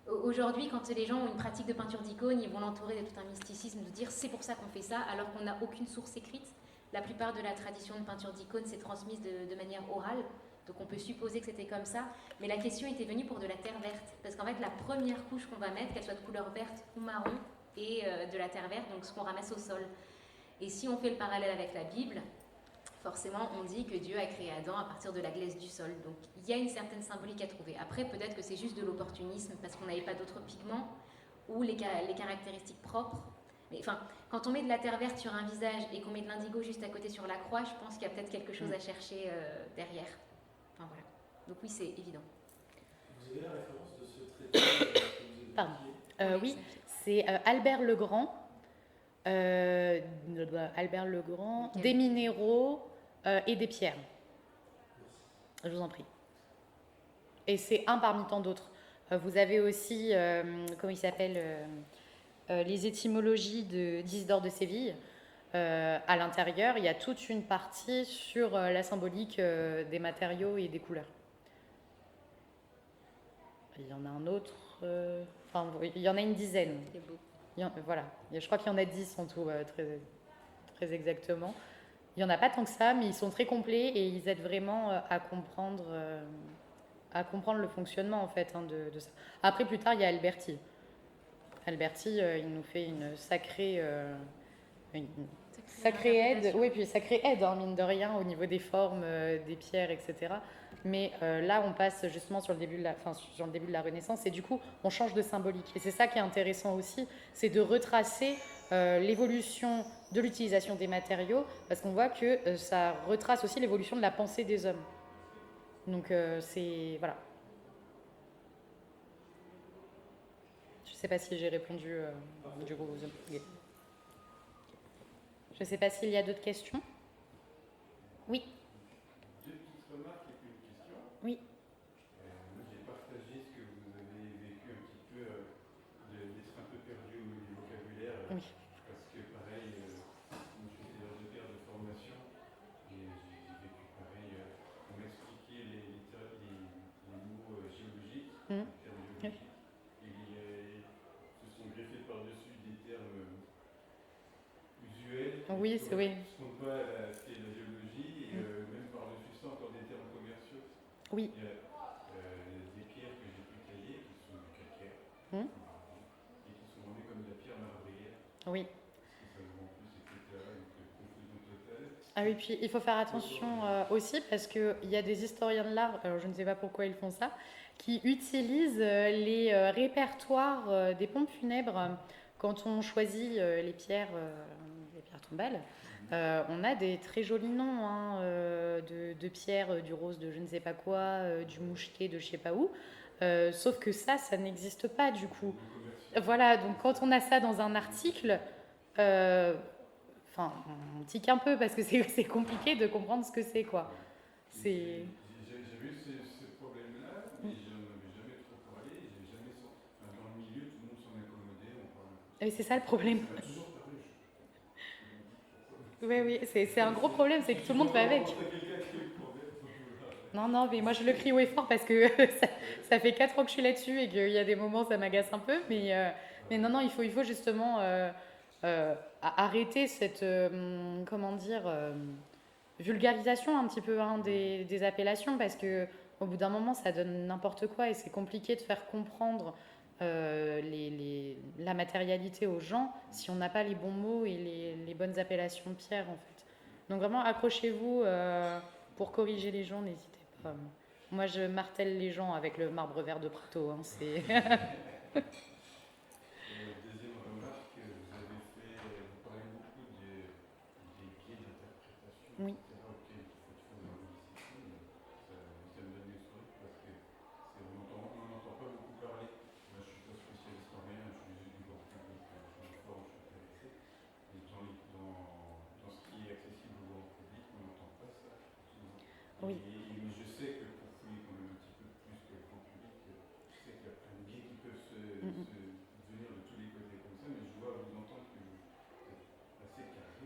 aujourd'hui, quand les gens ont une pratique de peinture d'icône, ils vont l'entourer de tout un mysticisme, de dire c'est pour ça qu'on fait ça, alors qu'on n'a aucune source écrite. La plupart de la tradition de peinture d'icône s'est transmise de manière orale, donc on peut supposer que c'était comme ça. Mais la question était venue pour de la terre verte, parce qu'en fait, la première couche qu'on va mettre, qu'elle soit de couleur verte ou marron, et de la terre verte, donc ce qu'on ramasse au sol. Et si on fait le parallèle avec la Bible, forcément, on dit que Dieu a créé Adam à partir de la glaise du sol. Donc, il y a une certaine symbolique à trouver. Après, peut-être que c'est juste de l'opportunisme parce qu'on n'avait pas d'autres pigments ou les caractéristiques propres. Mais enfin, quand on met de la terre verte sur un visage et qu'on met de l'indigo juste à côté sur la croix, je pense qu'il y a peut-être quelque chose à chercher derrière. Enfin, voilà. Donc oui, c'est évident. Vous avez la référence de ce traité que vous évoquiez? Pardon. Oui, c'est Albert Legrand. Albert Legrand, Okay. Des minéraux et des pierres. Je vous en prie. Et c'est un parmi tant d'autres. Vous avez aussi, comment il s'appelle, les étymologies d'Isidore de Séville. À l'intérieur, il y a toute une partie sur la symbolique des matériaux et des couleurs. Il y en a un autre, enfin, il y en a une dizaine. C'est beau. Voilà, je crois qu'il y en a 10 en tout, très, très exactement. Il n'y en a pas tant que ça, mais ils sont très complets et ils aident vraiment à comprendre le fonctionnement en fait de ça. Après, plus tard, il y a Alberti. Alberti, il nous fait une sacrée aide, oui, puis sacrée aide, hein, mine de rien, au niveau des formes, des pierres, etc. Mais là, on passe justement sur le début de la Renaissance et du coup, on change de symbolique. Et c'est ça qui est intéressant aussi, c'est de retracer l'évolution de l'utilisation des matériaux, parce qu'on voit que ça retrace aussi l'évolution de la pensée des hommes. Donc, c'est... Voilà. Je ne sais pas si j'ai répondu du coup. Je ne sais pas s'il y a d'autres questions. Oui. Deux petites remarques et puis une question. Oui. Moi, j'ai partagé ce que vous avez vécu un petit peu, d'être un peu perdu au niveau du vocabulaire. Oui. Parce que, pareil, moi, je suis élève de guerre de formation et j'ai vécu pareil. On m'expliquait les mots géologiques, Mmh. les termes géologiques, et ils se sont greffés par-dessus des termes usuels. Oui, c'est oui. Ce qu'on voit à ce qu'est la géologie, et même par-dessus ça, encore des termes commerciaux. Oui. Il y a des pierres que j'ai pu tailler qui sont du calcaire, et qui sont vendées comme de la pierre marbrière. Oui. Parce que ça se vend plus, etc. Donc, confusion totale. Ah oui, puis il faut faire attention aussi parce qu'il y a des historiens de l'art, alors je ne sais pas pourquoi ils font ça, qui utilisent les répertoires des pompes funèbres quand on choisit les pierres tombales. On a des très jolis noms hein, de pierres, du rose de je ne sais pas quoi, du moucheté de je sais pas où. Sauf que ça n'existe pas du coup. Voilà, donc quand on a ça dans un article, on tique un peu parce que c'est compliqué de comprendre ce que c'est quoi. J'ai vu ce problème-là, mais je n'en avais jamais trop parlé. Dans le milieu, tout le monde s'en accommodait. On parle. Et c'est ça le problème. Ça m'a toujours parlé. Oui, c'est un gros problème, c'est que tout le monde va avec. Non, mais moi je le crie haut et fort parce que ça fait 4 ans que je suis là-dessus et qu'il y a des moments ça m'agace un peu. Mais non, il faut justement arrêter cette, vulgarisation un petit peu hein, des appellations parce que au bout d'un moment ça donne n'importe quoi et c'est compliqué de faire comprendre la matérialité aux gens si on n'a pas les bons mots et les bonnes appellations de pierre en fait. Donc vraiment accrochez-vous pour corriger les gens, n'hésitez pas. Moi je martèle les gens avec le marbre vert de Prato. Hein, c'est Deuxième remarque, vous parlez beaucoup des biais d'interprétation, Oui. etc. auxquels il faut faire dans les disciplines. Ça me donne des sourires parce que on n'en entend pas beaucoup parler. Moi, je ne suis pas spécialiste en rien, je suis du grand public, je me forme, je suis intéressé. Et dans ce qui est accessible au grand public, on n'entend pas ça. Oui. Mais je sais que pour fouiller quand même un petit peu plus que le grand public, je sais qu'il y a plein de biais qui peuvent se venir de tous les côtés comme ça, mais je dois vous entendre que vous êtes assez carré.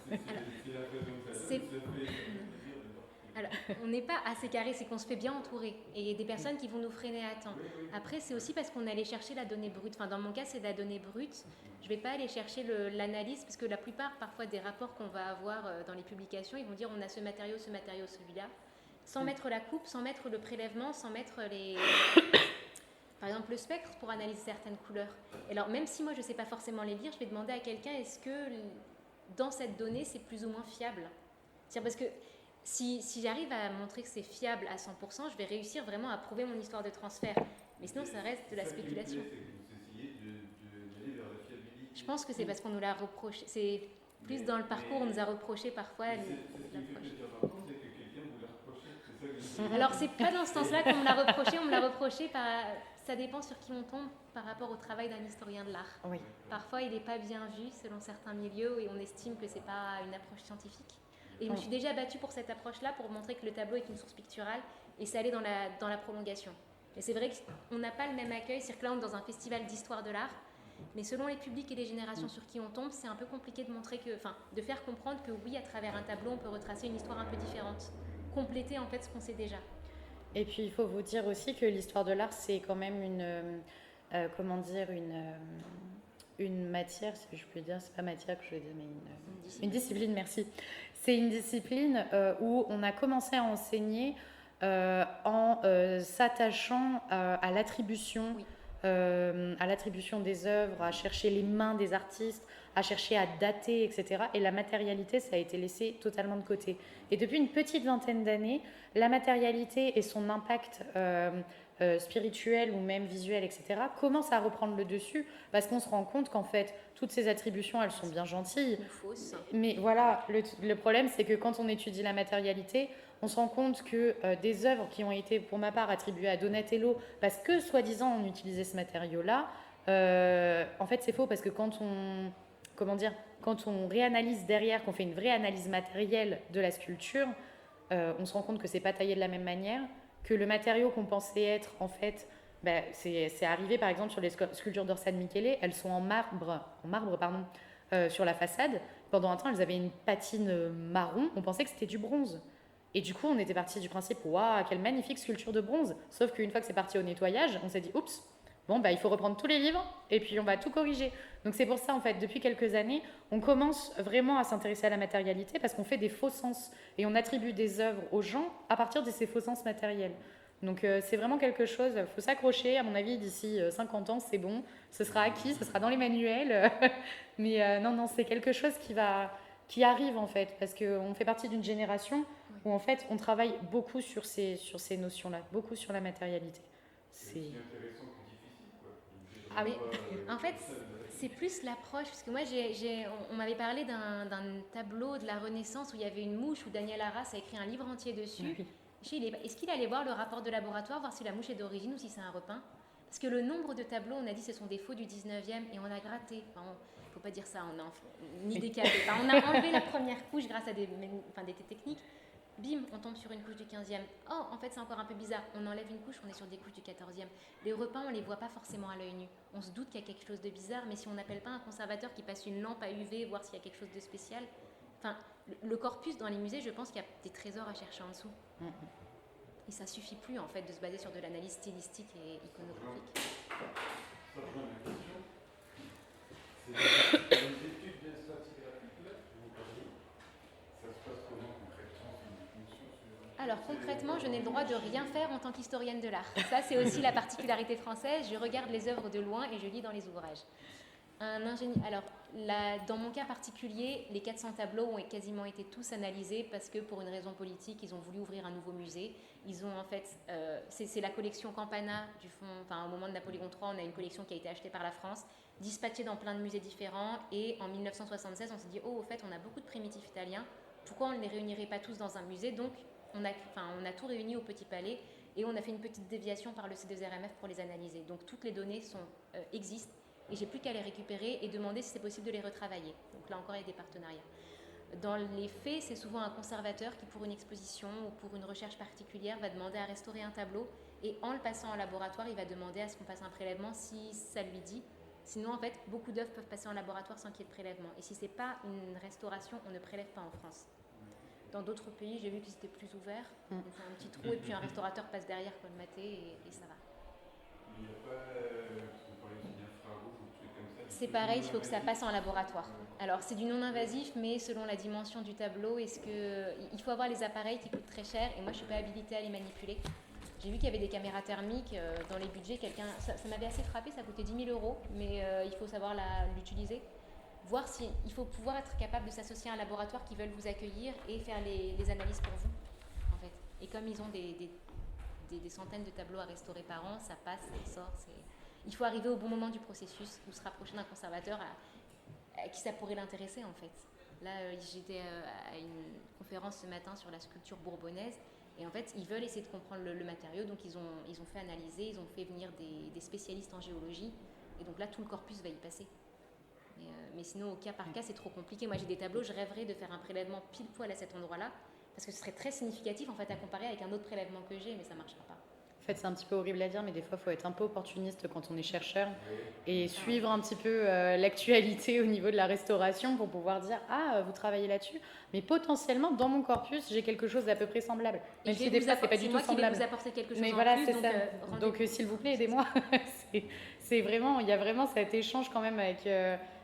C'est la raison que ça fait plaisir de voir. Alors, on n'est pas assez carré, c'est qu'on se fait bien entourer et il y a des personnes qui vont nous freiner à temps. Après, c'est aussi parce qu'on allait chercher la donnée brute. Enfin, dans mon cas, c'est de la donnée brute. Je ne vais pas aller chercher l'analyse parce que la plupart, parfois, des rapports qu'on va avoir dans les publications, ils vont dire on a ce matériau, celui-là, sans mettre la coupe, sans mettre le prélèvement, sans mettre par exemple, le spectre pour analyser certaines couleurs. Et alors, même si moi, je ne sais pas forcément les lire, je vais demander à quelqu'un est-ce que dans cette donnée, c'est plus ou moins fiable ? C'est-à-dire parce que si j'arrive à montrer que c'est fiable à 100%, je vais réussir vraiment à prouver mon histoire de transfert. Mais sinon, ça reste de la spéculation. C'est que vous essayez d'aller vers la fiabilité. Je pense que c'est parce qu'on nous l'a reproché. C'est plus dans le parcours, on nous a reproché parfois C'est ce qui me fait plaisir d'entendre, c'est que quelqu'un vous l'a reproché. C'est ça que Alors, c'est pas dans ce sens-là qu'on me l'a reproché. On me l'a reproché par... Ça dépend sur qui on tombe par rapport au travail d'un historien de l'art. Oui. Parfois, il n'est pas bien vu selon certains milieux et on estime que c'est pas une approche scientifique. Et je me suis déjà battue pour cette approche-là pour montrer que le tableau est une source picturale et ça allait dans la prolongation. Et c'est vrai qu'on n'a pas le même accueil, c'est-à-dire que là, on est dans un festival d'histoire de l'art, mais selon les publics et les générations sur qui on tombe, c'est un peu compliqué de faire comprendre que oui, à travers un tableau, on peut retracer une histoire un peu différente, compléter en fait ce qu'on sait déjà. Et puis il faut vous dire aussi que l'histoire de l'art c'est quand même une matière, si je puis dire, c'est pas matière que je veux dire, mais une discipline, merci. C'est une discipline où on a commencé à enseigner en s'attachant à l'attribution, Oui. à l'attribution des œuvres, à chercher les mains des artistes, à chercher à dater, etc. Et la matérialité, ça a été laissé totalement de côté. Et depuis une petite vingtaine d'années, la matérialité et son impact spirituel ou même visuel, etc., commencent à reprendre le dessus parce qu'on se rend compte qu'en fait, toutes ces attributions, elles sont bien gentilles. Ou fausse. Mais voilà, le problème, c'est que quand on étudie la matérialité, on se rend compte que des œuvres qui ont été, pour ma part, attribuées à Donatello, parce que, soi-disant, on utilisait ce matériau-là, en fait, c'est faux parce que quand on réanalyse derrière, qu'on fait une vraie analyse matérielle de la sculpture, on se rend compte que c'est pas taillé de la même manière, que le matériau qu'on pensait être, en fait, c'est arrivé par exemple sur les sculptures d'Orsane Michele, elles sont en marbre sur la façade. Pendant un temps, elles avaient une patine marron, on pensait que c'était du bronze. Et du coup, on était parti du principe, waouh, quelle magnifique sculpture de bronze. Sauf qu'une fois que c'est parti au nettoyage, on s'est dit, oups, bon, il faut reprendre tous les livres et puis on va tout corriger. Donc c'est pour ça, en fait, depuis quelques années, on commence vraiment à s'intéresser à la matérialité parce qu'on fait des faux sens et on attribue des œuvres aux gens à partir de ces faux sens matériels. Donc c'est vraiment quelque chose, il faut s'accrocher, à mon avis, d'ici 50 ans, c'est bon, ce sera acquis, ce sera dans les manuels. Mais non, c'est quelque chose qui va qui arrive en fait, parce qu'on fait partie d'une génération où en fait on travaille beaucoup sur ces notions-là, beaucoup sur la matérialité. C'est aussi intéressant que difficile, quoi. Donc, Ah oui. pas, En fait, ça, c'est plus l'approche, parce que moi, on m'avait parlé d'un tableau de la Renaissance où il y avait une mouche, où Daniel Arras a écrit un livre entier dessus. Oui. Est-ce qu'il allait voir le rapport de laboratoire, voir si la mouche est d'origine ou si c'est un repeint? Parce que le nombre de tableaux, on a dit, ce sont des faux du 19e et on a gratté. Enfin, faut pas dire ça, ni décalé. Enfin, on a enlevé la première couche grâce à des techniques. Bim, on tombe sur une couche du 15e. Oh, en fait, c'est encore un peu bizarre. On enlève une couche, on est sur des couches du 14e. Les repeints, on les voit pas forcément à l'œil nu. On se doute qu'il y a quelque chose de bizarre, mais si on n'appelle pas un conservateur qui passe une lampe à UV, voir s'il y a quelque chose de spécial. Enfin, le corpus dans les musées, je pense qu'il y a des trésors à chercher en dessous. Et ça suffit plus, en fait, de se baser sur de l'analyse stylistique et iconographique. Ça rejoint ma question. C'est les études de stratigraphie, là, que vous parliez. Ça se passe comment concrètement? C'est une fonction sur... Alors concrètement, je n'ai le droit de rien faire en tant qu'historienne de l'art. Ça, c'est aussi la particularité française. Je regarde les œuvres de loin et je lis dans les ouvrages. Alors, dans mon cas particulier, les 400 tableaux ont quasiment été tous analysés parce que pour une raison politique, ils ont voulu ouvrir un nouveau musée. Ils ont en fait, c'est la collection Campana du fond. Enfin, au moment de Napoléon III, on a une collection qui a été achetée par la France, dispatchée dans plein de musées différents. Et en 1976, on s'est dit, oh, au fait, on a beaucoup de primitifs italiens. Pourquoi on ne les réunirait pas tous dans un musée? Donc, on a tout réuni au Petit Palais et on a fait une petite déviation par le C2RMF pour les analyser. Donc, toutes les données existent. Et j'ai plus qu'à les récupérer et demander si c'est possible de les retravailler. Donc là encore, il y a des partenariats. Dans les faits, c'est souvent un conservateur qui, pour une exposition ou pour une recherche particulière, va demander à restaurer un tableau et en le passant en laboratoire, il va demander à ce qu'on fasse un prélèvement si ça lui dit. Sinon, en fait, beaucoup d'œuvres peuvent passer en laboratoire sans qu'il y ait de prélèvement. Et si ce n'est pas une restauration, on ne prélève pas en France. Dans d'autres pays, j'ai vu qu'ils étaient plus ouverts. On fait un petit trou et puis un restaurateur passe derrière colmater et ça va. Il n'y a pas... C'est pareil, il faut que ça passe en laboratoire. Alors, c'est du non-invasif, mais selon la dimension du tableau, il faut avoir les appareils qui coûtent très cher, et moi, je ne suis pas habilitée à les manipuler. J'ai vu qu'il y avait des caméras thermiques dans les budgets. Ça m'avait assez frappé, ça coûtait 10 000 €, mais il faut savoir l'utiliser. Voir si il faut pouvoir être capable de s'associer à un laboratoire qui veulent vous accueillir et faire les analyses pour vous, en fait. Et comme ils ont des centaines de tableaux à restaurer par an, ça passe, ça sort, il faut arriver au bon moment du processus ou se rapprocher d'un conservateur à qui ça pourrait l'intéresser en fait. Là, j'étais à une conférence ce matin sur la sculpture bourbonnaise et en fait, ils veulent essayer de comprendre le matériau, donc ils ont fait analyser, ils ont fait venir des spécialistes en géologie et donc là, tout le corpus va y passer. Mais sinon, au cas par cas, c'est trop compliqué. Moi, j'ai des tableaux, je rêverais de faire un prélèvement pile poil à cet endroit-là parce que ce serait très significatif en fait à comparer avec un autre prélèvement que j'ai, mais ça ne marchera pas. En fait, c'est un petit peu horrible à dire, mais des fois, il faut être un peu opportuniste quand on est chercheur et suivre un petit peu l'actualité au niveau de la restauration pour pouvoir dire « Ah, vous travaillez là-dessus ?» Mais potentiellement, dans mon corpus, j'ai quelque chose d'à peu près semblable. Même si des fois, c'est pas du tout semblable. C'est moi qui vais vous apporter quelque chose mais en voilà, plus. c'est ça. Donc, s'il vous plaît, aidez-moi. C'est vraiment, il y a vraiment cet échange quand même avec...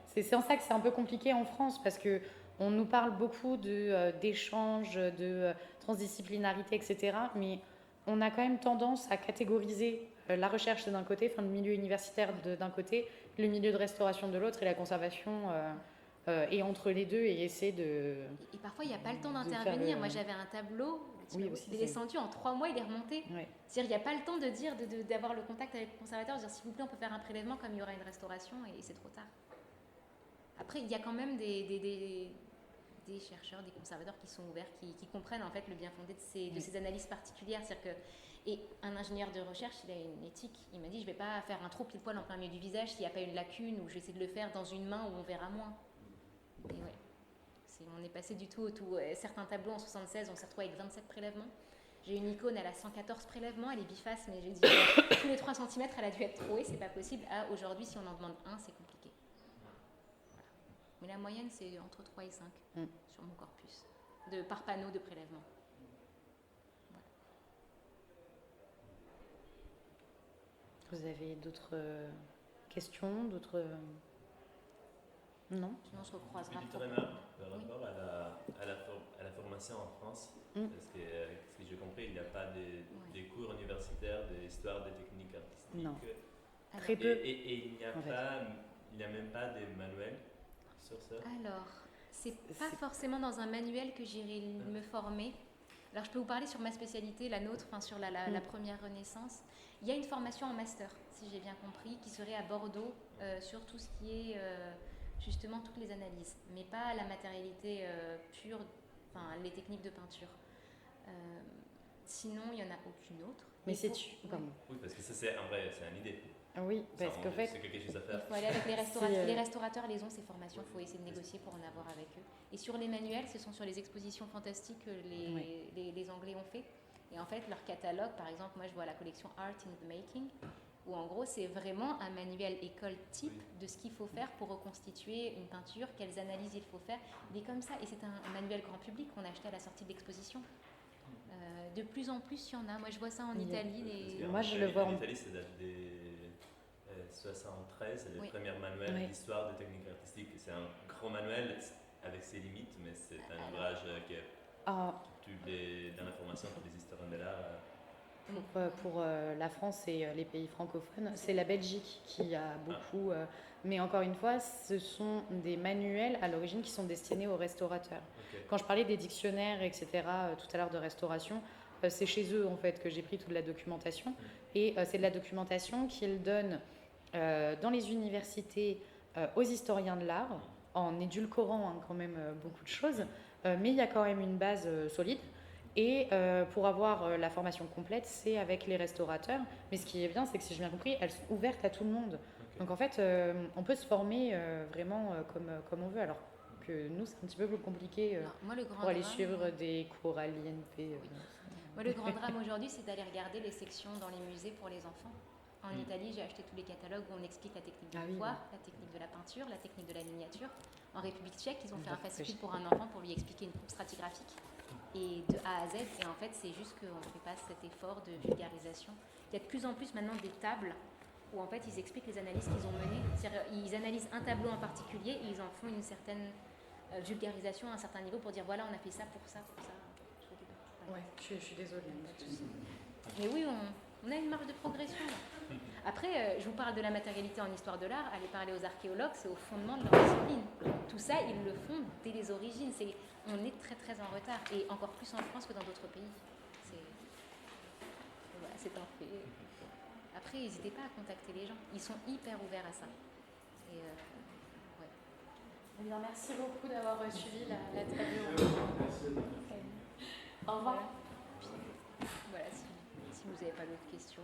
c'est en ça que c'est un peu compliqué en France parce que on nous parle beaucoup d'échanges, de transdisciplinarité, etc. Mais on a quand même tendance à catégoriser la recherche d'un côté, enfin le milieu universitaire d'un côté, le milieu de restauration de l'autre et la conservation et entre les deux et essayer de... Et parfois, il n'y a pas le temps d'intervenir. Moi, j'avais un tableau, il est descendu en 3 mois, il est remonté. Ouais. C'est-à-dire, il n'y a pas le temps de dire, d'avoir le contact avec le conservateur, de dire s'il vous plaît, on peut faire un prélèvement comme il y aura une restauration et c'est trop tard. Après, il y a quand même des chercheurs, des conservateurs qui sont ouverts, qui comprennent en fait le bien fondé de ces analyses particulières. C'est-à-dire que, et un ingénieur de recherche, il a une éthique. Il m'a dit, je ne vais pas faire un trou pile poil en plein milieu du visage s'il n'y a pas une lacune ou je vais essayer de le faire dans une main où on verra moins. Et ouais, on est passé du tout au tout. Certains tableaux en 76, on s'est retrouvé avec 27 prélèvements. J'ai une icône, elle a 114 prélèvements, elle est biface, mais j'ai dit tous les 3 cm, elle a dû être trouée, c'est pas possible. Aujourd'hui, si on en demande un, c'est compliqué. Voilà. Mais la moyenne, c'est entre 3 et 5 sur mon corpus, par panneau de prélèvement. Voilà. Vous avez d'autres questions, d'autres... Non. Sinon, on se recroisera. Petite remarque par rapport à la formation en France, parce que ce que j'ai compris, il n'y a pas des cours universitaires d'histoire des techniques artistiques. Non. Très peu. Et il n'y a même pas de manuel sur ça. Alors, C'est pas forcément dans un manuel que j'irai me former. Alors je peux vous parler sur ma spécialité, la nôtre, enfin sur la première Renaissance. Il y a une formation en master, si j'ai bien compris, qui serait à Bordeaux sur tout ce qui est justement toutes les analyses, mais pas la matérialité pure, enfin les techniques de peinture. Sinon, il n'y en a aucune autre. Mais pardon. Oui, parce que ça, c'est en vrai, c'est une idée. Oui, parce qu'en fait, c'est quelque chose à faire. Il faut aller avec les restaurateurs. Les restaurateurs, les ont ces formations, il faut essayer de négocier pour en avoir avec eux. Et sur les manuels, ce sont sur les expositions fantastiques que les Anglais ont fait. Et en fait, leur catalogue, par exemple, moi je vois la collection Art in the Making, où en gros c'est vraiment un manuel école type de ce qu'il faut faire pour reconstituer une peinture, quelles analyses il faut faire. Il est comme ça, et c'est un manuel grand public qu'on a acheté à la sortie de l'exposition. De plus en plus, il y en a. Moi je vois ça en Italie. Moi je le vois en Italie, c'est des 73, c'est le premier manuel d'histoire de technique artistique. C'est un grand manuel avec ses limites, mais c'est un ouvrage qui a toutes les informations pour les historiens de l'art. Pour la France et les pays francophones, c'est la Belgique qui a beaucoup. Mais encore une fois, ce sont des manuels à l'origine qui sont destinés aux restaurateurs. Okay. Quand je parlais des dictionnaires, etc., tout à l'heure de restauration, c'est chez eux en fait que j'ai pris toute la documentation. Et c'est de la documentation qu'ils donnent dans les universités aux historiens de l'art, en édulcorant quand même beaucoup de choses. Mais il y a quand même une base solide. Et pour avoir la formation complète, c'est avec les restaurateurs. Mais ce qui est bien, c'est que si j'ai bien compris, elles sont ouvertes à tout le monde. Okay. Donc en fait, on peut se former vraiment comme on veut. Alors que nous, c'est un petit peu plus compliqué pour aller suivre des cours à l'INP. Moi, le grand drame aujourd'hui, c'est d'aller regarder les sections dans les musées pour les enfants. En Italie, j'ai acheté tous les catalogues où on explique la technique du pouvoir, la technique de la peinture, la technique de la miniature. En République tchèque, ils ont fait un fascicule pour un enfant pour lui expliquer une coupe stratigraphique. Et de A à Z, et en fait c'est juste qu'on ne fait pas cet effort de vulgarisation. Il y a de plus en plus maintenant des tables où en fait ils expliquent les analyses qu'ils ont menées. C'est-à-dire, ils analysent un tableau en particulier et ils en font une certaine vulgarisation à un certain niveau pour dire voilà on a fait ça pour ça, pour ça. Ouais, je suis désolée. Mais oui, on a une marge de progression. Là. Après, je vous parle de la matérialité en histoire de l'art, allez parler aux archéologues, c'est au fondement de leur discipline. Tout ça, ils le font dès les origines. On est très très en retard, et encore plus en France que dans d'autres pays. C'est un fait. Après, n'hésitez pas à contacter les gens, ils sont hyper ouverts à ça. Et, Eh bien, merci beaucoup d'avoir suivi la table. Au revoir. Voilà, si vous n'avez pas d'autres questions.